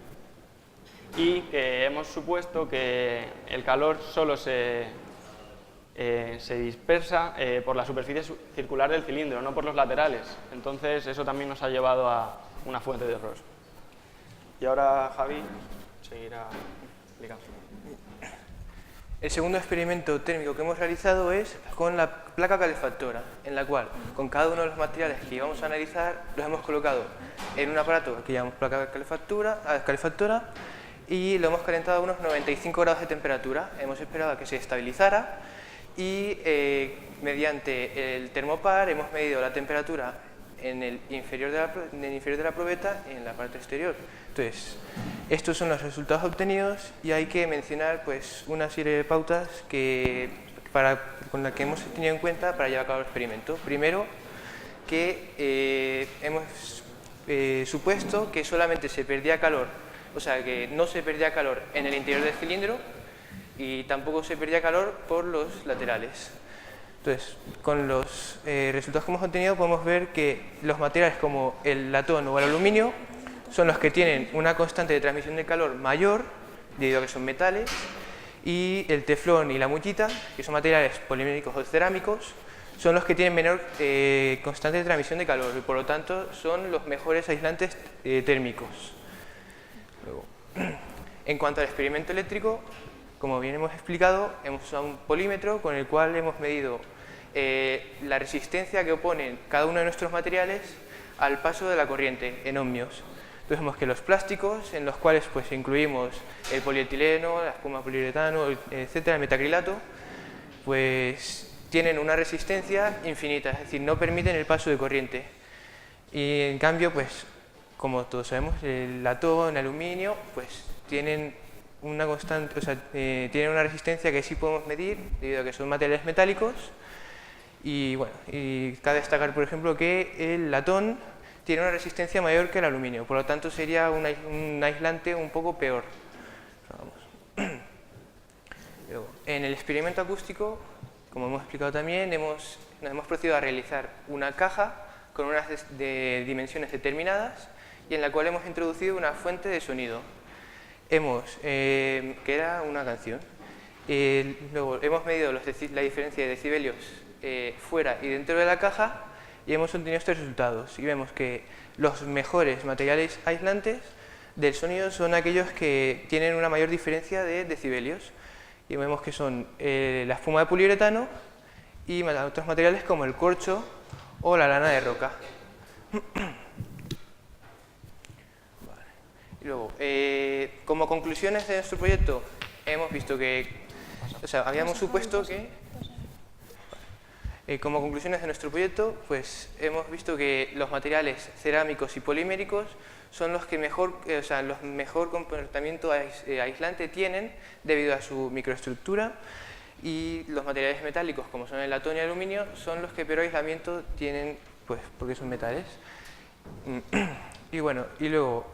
Y que hemos supuesto que el calor solo se dispersa por la superficie circular del cilindro, no por los laterales. Entonces eso también nos ha llevado a una fuente de error. Y ahora Javi seguirá explicando. El segundo experimento térmico que hemos realizado es con la placa calefactora, en la cual con cada uno de los materiales que íbamos a analizar los hemos colocado en un aparato que llamamos placa calefactora y lo hemos calentado a unos 95 grados de temperatura. Hemos esperado a que se estabilizara y mediante el termopar hemos medido la temperatura en el inferior de la probeta y en la parte exterior. Entonces, estos son los resultados obtenidos y hay que mencionar pues, una serie de pautas con las que hemos tenido en cuenta para llevar a cabo el experimento. Primero, que hemos supuesto que solamente se perdía calor, o sea, que no se perdía calor en el interior del cilindro y tampoco se perdía calor por los laterales. Entonces, con los resultados que hemos obtenido podemos ver que los materiales como el latón o el aluminio son los que tienen una constante de transmisión de calor mayor, debido a que son metales, y el teflón y la mullita, que son materiales poliméricos o cerámicos, son los que tienen menor constante de transmisión de calor y por lo tanto son los mejores aislantes térmicos. Luego, en cuanto al experimento eléctrico, como bien hemos explicado, hemos usado un polímetro con el cual hemos medido la resistencia que oponen cada uno de nuestros materiales al paso de la corriente en ohmios. Entonces vemos que los plásticos, en los cuales pues, incluimos el polietileno, la espuma poliuretano, etcétera, el metacrilato, pues tienen una resistencia infinita, es decir, no permiten el paso de corriente. Y en cambio, pues, como todos sabemos, el latón, el aluminio, pues tienen una constante, o sea, tienen una resistencia que sí podemos medir debido a que son materiales metálicos. Y bueno, y cabe destacar, por ejemplo, que el latón tiene una resistencia mayor que el aluminio, por lo tanto sería un aislante un poco peor. Luego, en el experimento acústico, como hemos explicado también, hemos procedido a realizar una caja con unas dimensiones determinadas y en la cual hemos introducido una fuente de sonido. Que era una canción. Luego hemos medido la diferencia de decibelios fuera y dentro de la caja y hemos obtenido estos resultados. Y vemos que los mejores materiales aislantes del sonido son aquellos que tienen una mayor diferencia de decibelios. Y vemos que son la espuma de poliuretano y otros materiales como el corcho o la lana de roca. Y luego, como conclusiones de nuestro proyecto, hemos visto que, o sea, habíamos supuesto que, como conclusiones de nuestro proyecto, pues hemos visto que los materiales cerámicos y poliméricos son los que mejor comportamiento aislante tienen debido a su microestructura y los materiales metálicos, como son el latón y el aluminio, son los que peor aislamiento tienen, pues, porque son metales. Y bueno, y luego,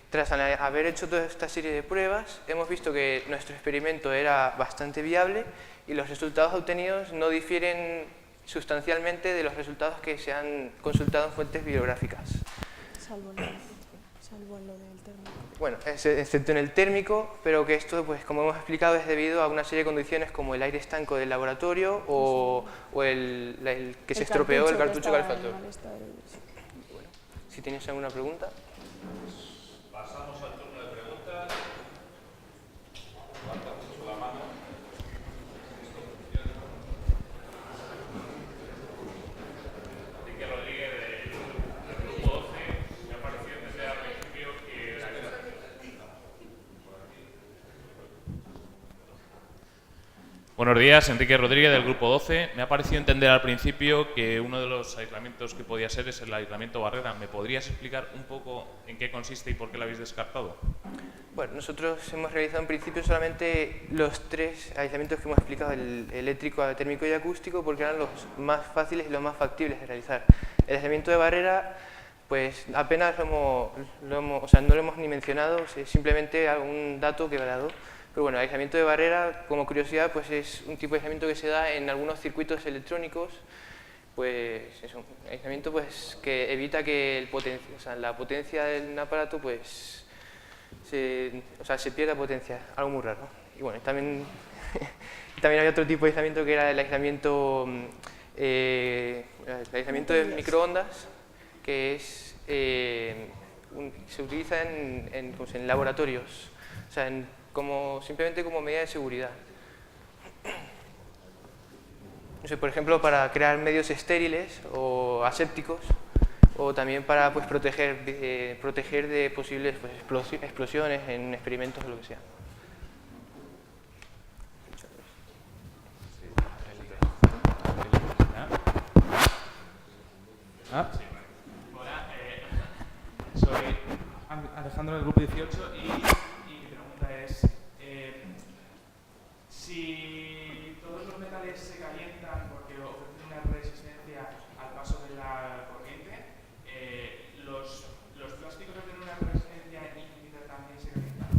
tras haber hecho toda esta serie de pruebas, hemos visto que nuestro experimento era bastante viable y los resultados obtenidos no difieren sustancialmente de los resultados que se han consultado en fuentes bibliográficas. Salvo en lo del térmico. Bueno, excepto en el térmico, pero que esto, pues como hemos explicado, es debido a una serie de condiciones como el aire estanco del laboratorio o el que se estropeó el cartucho calefactor. Si tienes alguna pregunta. Pasamos al turno de preguntas. Levanta mucho la mano. Enrique Rodríguez del grupo 12. Me ha parecido entender al principio que Buenos días, Enrique Rodríguez del Grupo 12. Me ha parecido entender al principio que uno de los aislamientos que podía ser es el aislamiento barrera. ¿Me podrías explicar un poco en qué consiste y por qué lo habéis descartado? Bueno, nosotros hemos realizado en principio solamente los 3 aislamientos que hemos explicado, el eléctrico, térmico y acústico, porque eran los más fáciles y los más factibles de realizar. El aislamiento de barrera, pues apenas no lo hemos ni mencionado, es simplemente algún dato que me ha dado. Pero bueno, el aislamiento de barrera, como curiosidad, pues es un tipo de aislamiento que se da en algunos circuitos electrónicos, pues es un aislamiento pues, que evita que la potencia del aparato pues, se pierda potencia, algo muy raro. Y bueno, también había otro tipo de aislamiento que era el aislamiento de microondas, que es, se utiliza en laboratorios, o sea, simplemente como medida de seguridad. No sé, por ejemplo, para crear medios estériles o asépticos, o también para pues, proteger de posibles pues, explosiones en experimentos o lo que sea. Hola, soy Alejandro del grupo 18 y mi pregunta es si todos los metales se calientan porque ofrecen una resistencia al paso de la corriente, ¿los plásticos ofrecen una resistencia infinita también se calientan?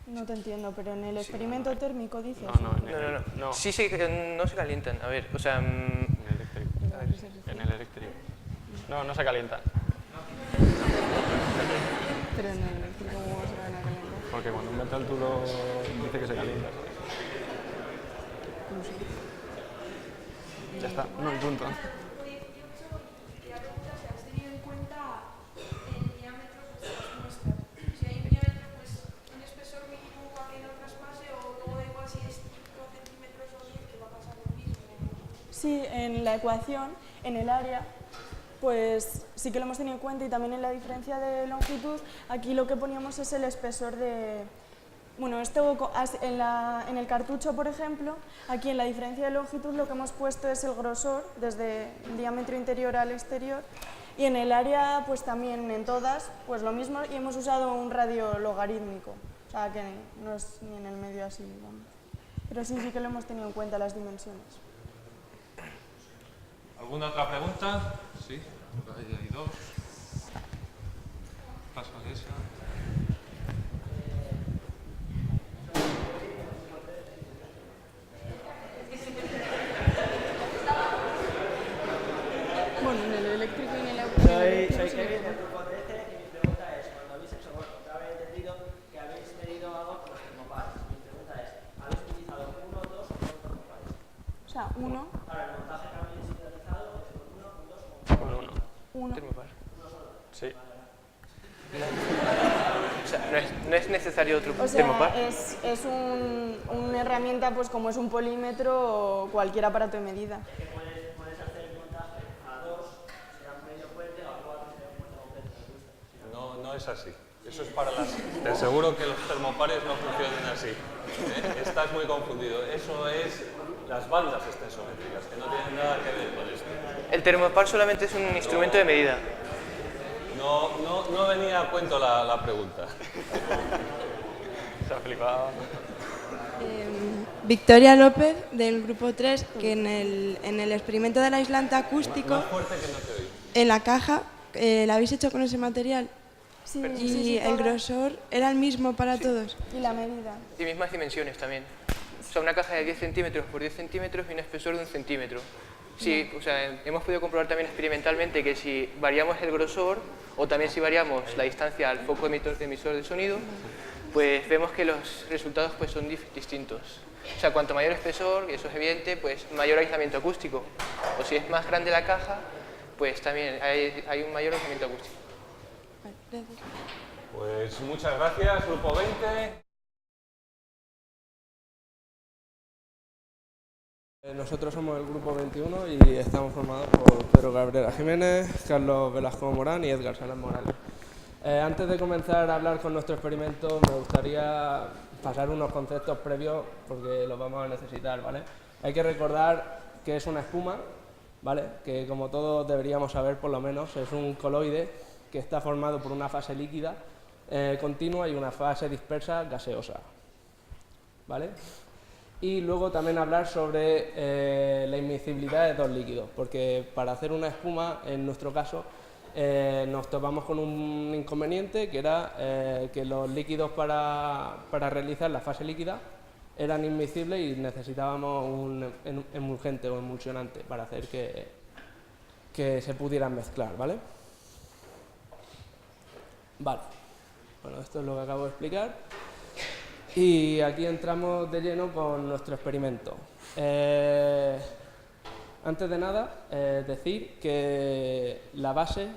No te entiendo, pero en el experimento térmico dices. No. Sí, no se calientan. A ver, o sea... En el eléctrico. No se calientan. Pero en el eléctrico, ¿cómo se van a calentar? Porque cuando un metal tú lo dice que se calienta. No sé. Ya está, no hay punto. Sí, en la ecuación, en el área, pues sí que lo hemos tenido en cuenta y también en la diferencia de longitud, aquí lo que poníamos es el espesor de... Bueno, esto en el cartucho, por ejemplo, aquí en la diferencia de longitud lo que hemos puesto es el grosor desde el diámetro interior al exterior y en el área, pues también en todas, pues lo mismo y hemos usado un radio logarítmico, o sea que no es ni en el medio así, digamos. Pero sí que lo hemos tenido en cuenta las dimensiones. ¿Alguna otra pregunta? Sí, ahí hay 2. Paso de esa. Bueno, en el eléctrico y en el Soy Kevin del grupo 13 y mi pregunta es, cuando habéis hecho, otra vez entendido que habéis medido algo con los termopares. Mi pregunta es, ¿habéis utilizado 1, 2 o 2 termopares? O sea, 1. Ahora, el montaje que habéis realizado es con 1, con 2 o con 1. Uno. Termopar. Uno solo. Sí. O sea, no es necesario otro O termopar. sea, es una herramienta, pues como es un polímetro o cualquier aparato de medida. Puedes hacer el montaje a 2, será un medio puente, a 4 será un puente completo. No es así. Eso es para las... Te aseguro que los termopares no funcionan así. Estás muy confundido. Eso es las bandas extensométricas, que no tienen nada que ver con esto. El termopar solamente es un instrumento de medida. No venía a cuento la pregunta. Se ha flipado. Victoria López, del grupo 3, que en el experimento del aislante acústico, Más fuerte que no te oigo. en la caja, ¿la habéis hecho con ese material? Sí, Y el grosor era el mismo para todos. Y la medida. Y mismas dimensiones también. O sea, una caja de 10 centímetros por 10 centímetros y un espesor de 1 centímetro. Sí, o sea, hemos podido comprobar también experimentalmente que si variamos el grosor o también si variamos la distancia al foco emisor de sonido, pues vemos que los resultados pues, son distintos. O sea, cuanto mayor espesor, y eso es evidente, pues mayor aislamiento acústico. O si es más grande la caja, pues también hay un mayor aislamiento acústico. Gracias. Pues muchas gracias, Grupo 20. Nosotros somos el grupo 21 y estamos formados por Pedro Cabrera Jiménez, Carlos Velasco Morán y Edgar Salas Morales. Antes de comenzar a hablar con nuestro experimento, me gustaría pasar unos conceptos previos porque los vamos a necesitar, ¿vale? Hay que recordar que es una espuma, ¿vale? Que como todos deberíamos saber, por lo menos, es un coloide que está formado por una fase líquida continua y una fase dispersa gaseosa, ¿vale? Y luego también hablar sobre la inmiscibilidad de dos líquidos, porque para hacer una espuma, en nuestro caso, nos topamos con un inconveniente, que era que los líquidos para realizar la fase líquida eran inmiscibles y necesitábamos un emulgente o emulsionante para hacer que se pudieran mezclar, ¿vale? Vale, bueno, esto es lo que acabo de explicar. Y aquí entramos de lleno con nuestro experimento. Antes de nada, decir que la base,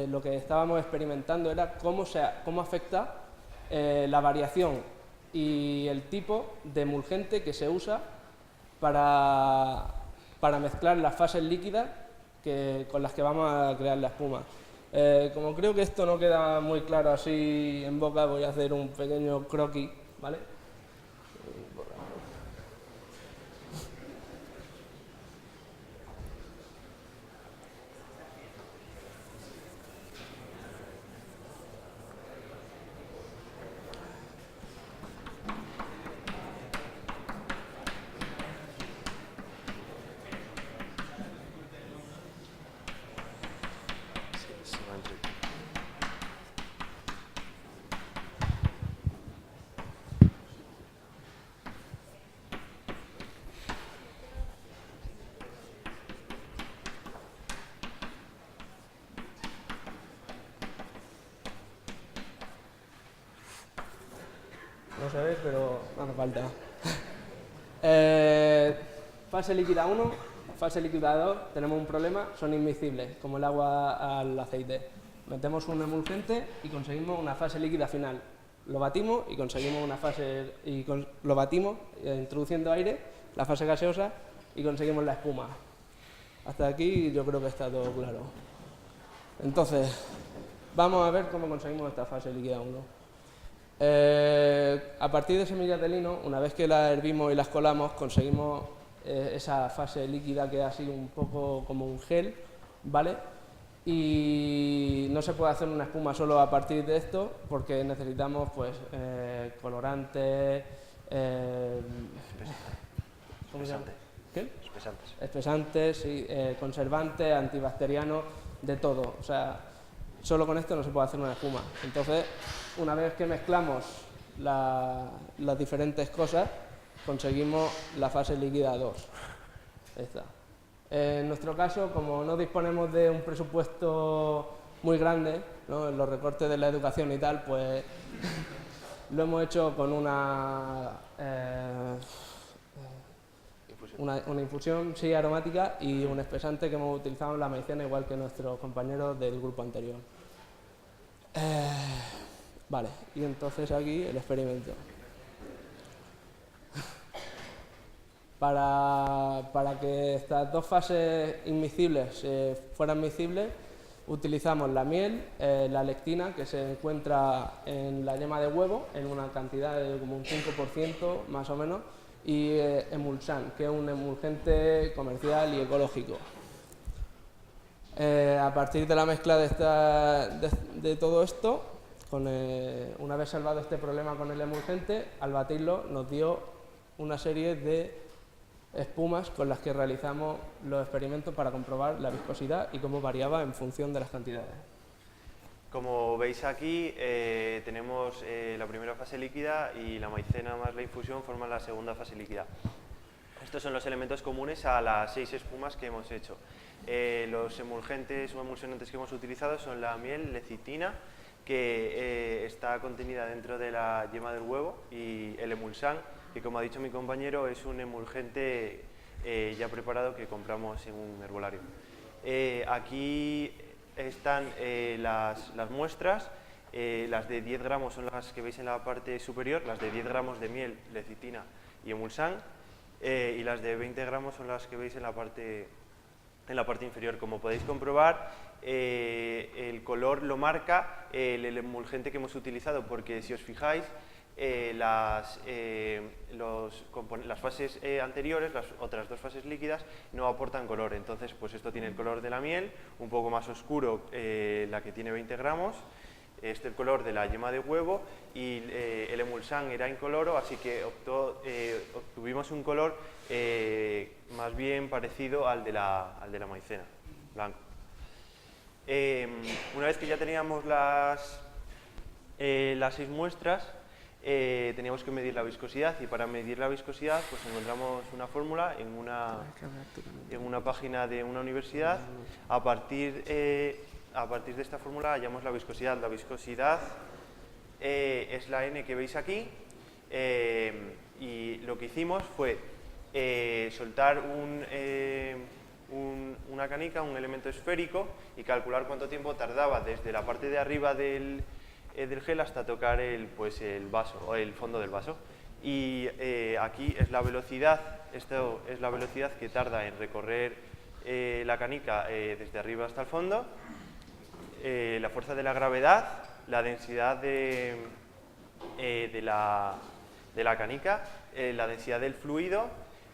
lo que estábamos experimentando era cómo afecta la variación y el tipo de emulgente que se usa para mezclar las fases líquidas con las que vamos a crear la espuma. Como creo que esto no queda muy claro así en boca, voy a hacer un pequeño croquis, ¿vale? No se ve, pero no hace falta. Fase líquida 1, fase líquida 2, tenemos un problema, son inmiscibles, como el agua al aceite. Metemos un emulgente y conseguimos una fase líquida final. Lo batimos y conseguimos una fase... lo batimos introduciendo aire, la fase gaseosa, y conseguimos la espuma. Hasta aquí yo creo que está todo claro. Entonces, vamos a ver cómo conseguimos esta fase líquida 1. A partir de semillas de lino, una vez que las hervimos y las colamos, conseguimos esa fase líquida que es así un poco como un gel, ¿vale? Y no se puede hacer una espuma solo a partir de esto, porque necesitamos pues colorantes, ¿cómo se llama? ¿Qué? Espesantes, sí, conservantes, antibacterianos, de todo. O sea, solo con esto no se puede hacer una espuma. Entonces, una vez que mezclamos las diferentes cosas, conseguimos la fase líquida 2. Ahí está. En nuestro caso, como no disponemos de un presupuesto muy grande, ¿no?, en los recortes de la educación y tal, pues lo hemos hecho con una infusión sí, aromática y un espesante que hemos utilizado en la maicena, igual que nuestros compañeros del grupo anterior. Vale, y entonces aquí el experimento. Para que estas dos fases inmiscibles fueran miscibles, utilizamos la miel, la lectina, que se encuentra en la yema de huevo, en una cantidad de como un 5% más o menos, y emulsan, que es un emulgente comercial y ecológico. A partir de la mezcla de todo esto, una vez salvado este problema con el emulgente, al batirlo nos dio una serie de espumas con las que realizamos los experimentos para comprobar la viscosidad y cómo variaba en función de las cantidades. Como veis aquí, tenemos la primera fase líquida y la maicena más la infusión forman la segunda fase líquida. Estos son los elementos comunes a las 6 espumas que hemos hecho. Los emulgentes o emulsionantes que hemos utilizado son la miel, lecitina, que está contenida dentro de la yema del huevo, y el emulsan, que como ha dicho mi compañero es un emulgente ya preparado que compramos en un herbolario. Aquí están las muestras, las de 10 gramos son las que veis en la parte superior, las de 10 gramos de miel, lecitina y emulsan, y las de 20 gramos son las que veis en la parte inferior. Como podéis comprobar, el color lo marca el emulgente que hemos utilizado, porque si os fijáis, las fases anteriores, las otras dos fases líquidas, no aportan color. Entonces, pues esto tiene el color de la miel, un poco más oscuro la que tiene 20 gramos, el color de la yema de huevo y el emulsán era incoloro, así que obtuvimos un color más bien parecido al de la maicena, blanco. Una vez que ya teníamos las 6 muestras, teníamos que medir la viscosidad, y para medir la viscosidad pues encontramos una fórmula en una página de una universidad. A partir de esta fórmula hallamos la viscosidad. La viscosidad es la N que veis aquí, y lo que hicimos fue soltar una canica, un elemento esférico, y calcular cuánto tiempo tardaba desde la parte de arriba del gel hasta tocar el vaso o el fondo del vaso. Y aquí es la velocidad, esto es la velocidad que tarda en recorrer la canica desde arriba hasta el fondo, la fuerza de la gravedad, la densidad de la canica, la densidad del fluido,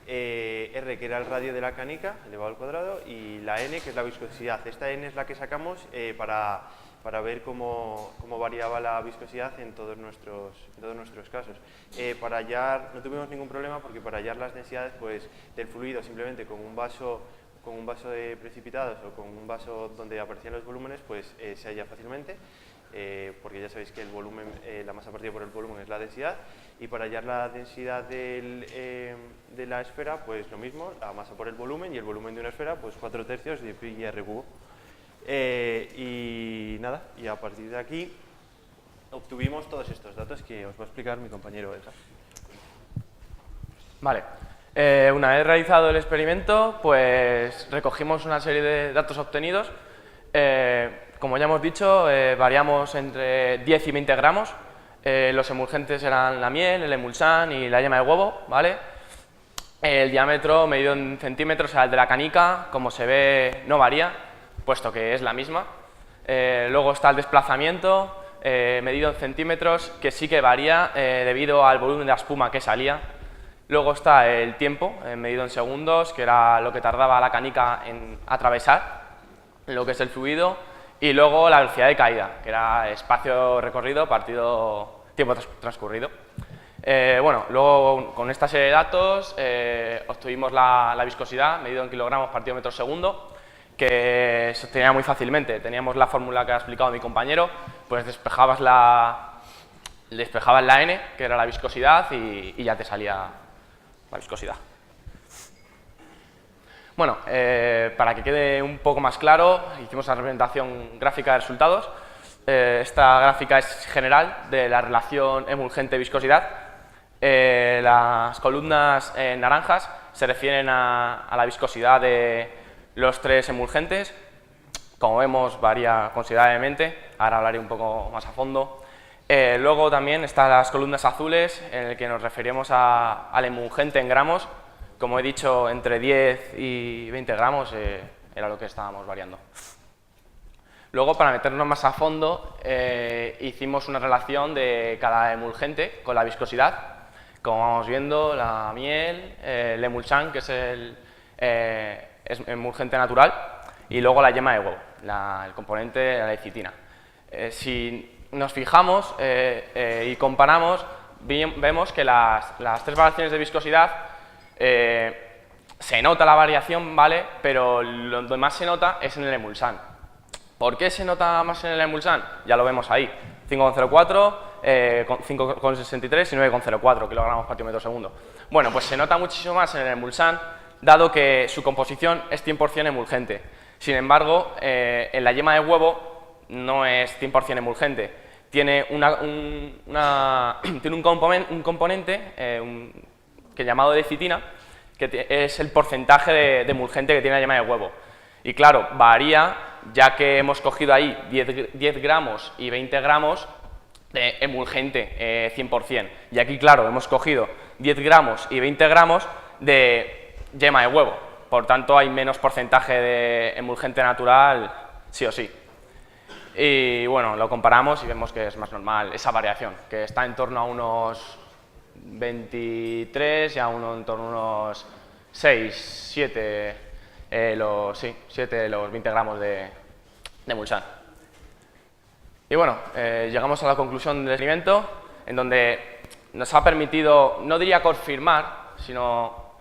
R, que era el radio de la canica elevado al cuadrado, y la N, que es la viscosidad. Esta N es la que sacamos para ver cómo variaba la viscosidad en todos nuestros casos. Para hallar, no tuvimos ningún problema, porque para hallar las densidades del fluido simplemente con un vaso de precipitados o con un vaso donde aparecían los volúmenes, se halla fácilmente, porque ya sabéis que el volumen, la masa partida por el volumen es la densidad, y para hallar la densidad de la esfera, pues lo mismo, la masa por el volumen, y el volumen de una esfera, pues 4/3 de pi r cubo. Y nada, y a partir de aquí obtuvimos todos estos datos que os va a explicar mi compañero Edgar. Vale, una vez realizado el experimento, pues recogimos una serie de datos obtenidos. Como ya hemos dicho, variamos entre 10 y 20 gramos. Los emulgentes eran la miel, el emulsán y la yema de huevo, ¿vale? El diámetro medido en centímetros era el de la canica, como se ve no varía, puesto que es la misma. Luego está el desplazamiento, medido en centímetros, que sí que varía debido al volumen de la espuma que salía. Luego está el tiempo, medido en segundos, que era lo que tardaba la canica en atravesar lo que es el fluido. Y luego la velocidad de caída, que era espacio recorrido partido tiempo transcurrido. Bueno, luego con esta serie de datos obtuvimos la viscosidad, medido en kilogramos partido metro segundo, que se obtenía muy fácilmente. Teníamos la fórmula que ha explicado mi compañero, pues despejabas la N, que era la viscosidad, y ya te salía la viscosidad. Bueno, para que quede un poco más claro, hicimos una representación gráfica de resultados. Esta gráfica es general de la relación emulgente-viscosidad. Las columnas naranjas se refieren a la viscosidad de los 3 emulgentes. Como vemos, varía considerablemente. Ahora hablaré un poco más a fondo. Luego también están las columnas azules, en el que nos referimos al emulgente en gramos. Como he dicho, entre 10 y 20 gramos era lo que estábamos variando. Luego, para meternos más a fondo, hicimos una relación de cada emulgente con la viscosidad. Como vamos viendo, la miel, el emulsán, que es el emulgente natural, y luego la yema de huevo, el componente de la lecitina. Si nos fijamos y comparamos, vemos que las 3 variaciones de viscosidad se nota la variación, ¿vale? Pero donde más se nota es en el emulsán. ¿Por qué se nota más en el emulsán? Ya lo vemos ahí, 5,04, 5,63 y 9,04 kilogramos partido metro segundo. Bueno, pues se nota muchísimo más en el emulsán, dado que su composición es 100% emulgente. Sin embargo, en la yema de huevo no es 100% emulgente. Tiene un componente que llamado lecitina, que es el porcentaje de emulgente que tiene la yema de huevo. Y claro, varía, ya que hemos cogido ahí 10 gramos y 20 gramos de emulgente 100%. Y aquí, claro, hemos cogido 10 gramos y 20 gramos de yema de huevo. Por tanto, hay menos porcentaje de emulgente natural, sí o sí. Y bueno, lo comparamos y vemos que es más normal esa variación, que está en torno a unos 23 y a en torno a unos 6, 7 los 20 gramos de emulsán. Y Y bueno, llegamos a la conclusión del experimento, en donde nos ha permitido, no diría confirmar, sino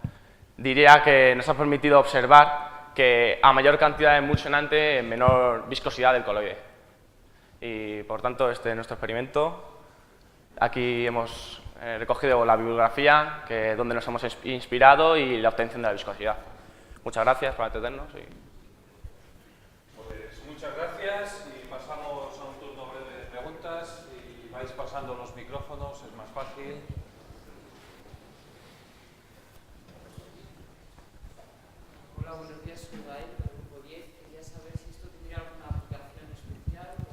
diría que nos ha permitido observar que a mayor cantidad de emulsionante, menor viscosidad del coloide. Y por tanto, este es nuestro experimento. Aquí hemos recogido la bibliografía donde nos hemos inspirado y la obtención de la viscosidad. Muchas gracias por atendernos. Pues muchas gracias y pasamos a un turno breve de preguntas y vais pasando los micrófonos, es más fácil. Hola, buenos días, soy Gael, del grupo 10. Quería saber si esto tendría alguna aplicación especial o...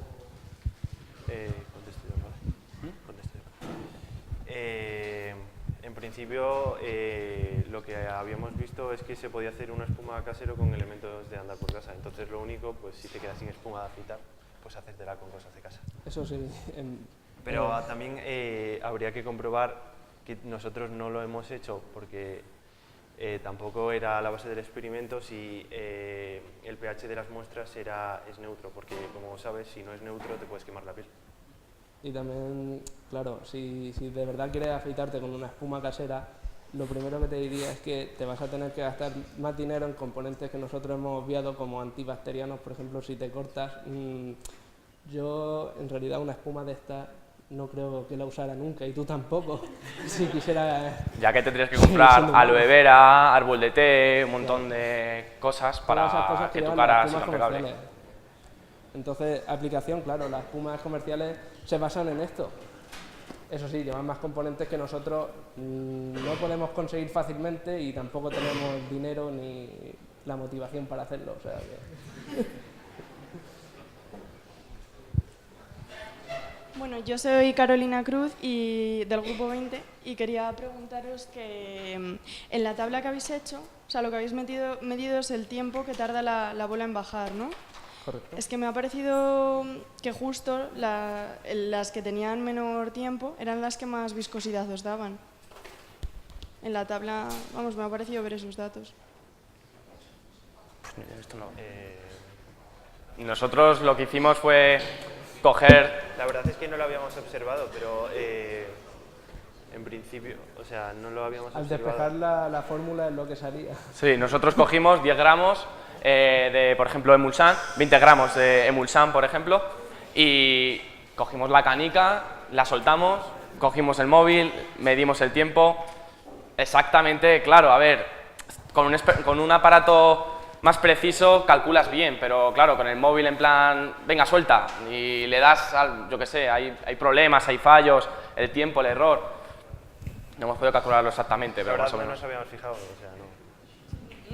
Contesto yo, ¿vale? Contesto yo. En principio, lo que habíamos visto es que se podía hacer una espuma casero con elementos de andar por casa. Entonces, lo único, pues si te quedas sin espuma de afeitar, pues hacértela con cosas de casa. Eso sí. Pero también habría que comprobar que nosotros no lo hemos hecho porque tampoco era la base del experimento si el pH de las muestras es neutro, porque como sabes, si no es neutro te puedes quemar la piel. Y también, claro, si de verdad quieres afeitarte con una espuma casera, lo primero que te diría es que te vas a tener que gastar más dinero en componentes que nosotros hemos obviado, como antibacterianos, por ejemplo, si te cortas. Yo, en realidad, una espuma de esta no creo que la usara nunca, y tú tampoco, si quisiera... Ya que tendrías que comprar aloe vera, árbol de té, un montón de cosas para Todas esas cosas que tu llevan cara las sea espumas impecable. comerciales. Entonces, aplicación, claro, las espumas comerciales se basan en esto. Eso sí, llevan más componentes que nosotros no podemos conseguir fácilmente y tampoco tenemos dinero ni la motivación para hacerlo. O sea que... Bueno, yo soy Carolina Cruz y del grupo 20 y quería preguntaros que en la tabla que habéis hecho, o sea, lo que habéis medido es el tiempo que tarda la bola en bajar, ¿no? Correcto. Es que me ha parecido que justo las que tenían menor tiempo eran las que más viscosidad os daban. En la tabla, vamos, me ha parecido ver esos datos. Esto no. Nosotros lo que hicimos fue coger... La verdad es que no lo habíamos observado, pero en principio, o sea, no lo habíamos Al observado. despejar la fórmula es lo que salía. Sí, nosotros cogimos 10 gramos de, por ejemplo, emulsan, 20 gramos de emulsan, por ejemplo, y cogimos la canica, la soltamos, cogimos el móvil, medimos el tiempo, exactamente, claro, a ver, con un aparato más preciso calculas bien, pero claro, con el móvil en plan, venga, suelta, y le das, yo qué sé, hay problemas, hay fallos, el tiempo, el error, no hemos podido calcularlo exactamente, pero más o No menos. nos habíamos fijado, o sea, no.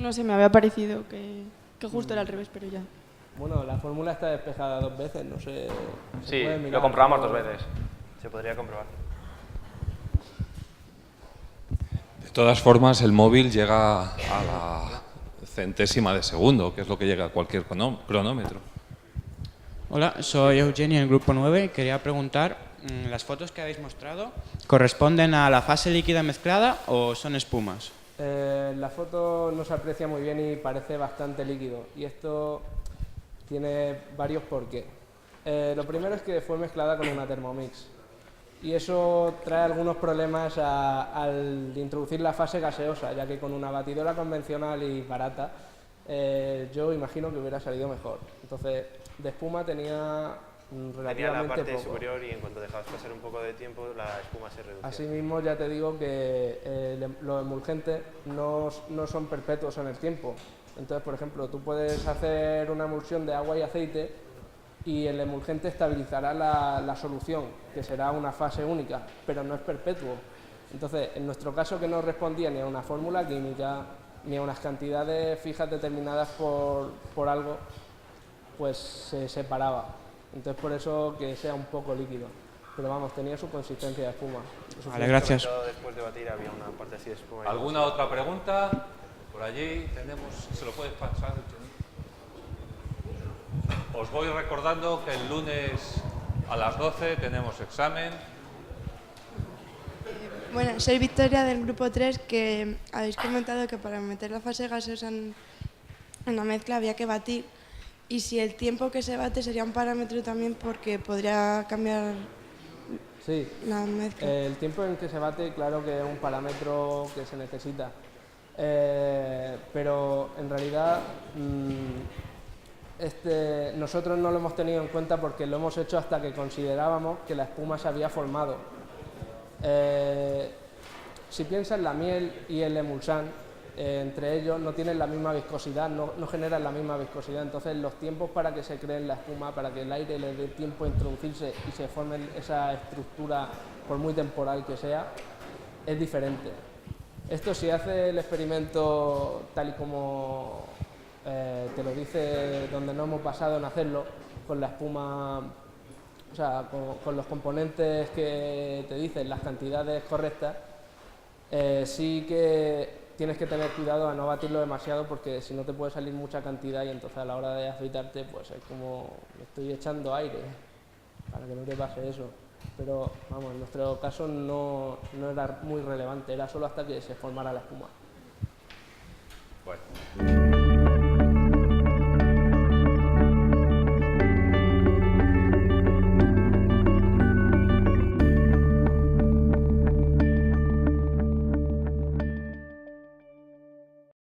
No sé, me había parecido que justo era al revés, pero ya. Bueno, la fórmula está despejada 2 veces, no sé... Sí, lo comprobamos 2 veces. Se podría comprobar. De todas formas, el móvil llega a la centésima de segundo, que es lo que llega a cualquier cronómetro. Hola, soy Eugenio del grupo 9. Quería preguntar, ¿las fotos que habéis mostrado corresponden a la fase líquida mezclada o son espumas? La foto no se aprecia muy bien y parece bastante líquido, y esto tiene varios porqués. Lo primero es que fue mezclada con una Thermomix y eso trae algunos problemas al introducir la fase gaseosa, ya que con una batidora convencional y barata yo imagino que hubiera salido mejor. Entonces, de espuma tenía relativamente Tenía la parte poco. superior y en cuanto dejabas pasar un poco de tiempo la espuma se reducía. Asimismo, ya te digo que los emulgentes no son perpetuos en el tiempo. Entonces, por ejemplo, tú puedes hacer una emulsión de agua y aceite y el emulgente estabilizará la solución, que será una fase única, pero no es perpetuo. Entonces, en nuestro caso, que no respondía ni a una fórmula química, ni a unas cantidades fijas determinadas por algo, pues se separaba. Entonces, por eso que sea un poco líquido. Pero vamos, tenía su consistencia de espuma. Vale, gracias. Sobre todo después de batir había una parte así de espuma. ¿Alguna otra pregunta? Por allí tenemos, se lo puedes pasar. Os voy recordando que el lunes a las 12 tenemos examen. Bueno, soy Victoria del grupo 3, que habéis comentado que para meter la fase gaseosa en la mezcla había que batir. Y si el tiempo que se bate sería un parámetro también porque podría cambiar Sí, la mezcla. el tiempo en que se bate, claro que es un parámetro que se necesita, pero en realidad nosotros no lo hemos tenido en cuenta porque lo hemos hecho hasta que considerábamos que la espuma se había formado. Si piensas, la miel y el emulsán, entre ellos no tienen la misma viscosidad, no generan la misma viscosidad, entonces los tiempos para que se cree la espuma, para que el aire le dé tiempo a introducirse y se forme esa estructura, por muy temporal que sea, es diferente. Esto, si hace el experimento tal y como te lo dice, donde no hemos basado en hacerlo, con la espuma, o sea, con los componentes que te dicen, las cantidades correctas, sí que tienes que tener cuidado a no batirlo demasiado porque si no te puede salir mucha cantidad y entonces a la hora de afeitarte pues es como le estoy echando aire para que no te pase eso. Pero vamos, en nuestro caso no era muy relevante, era solo hasta que se formara la espuma.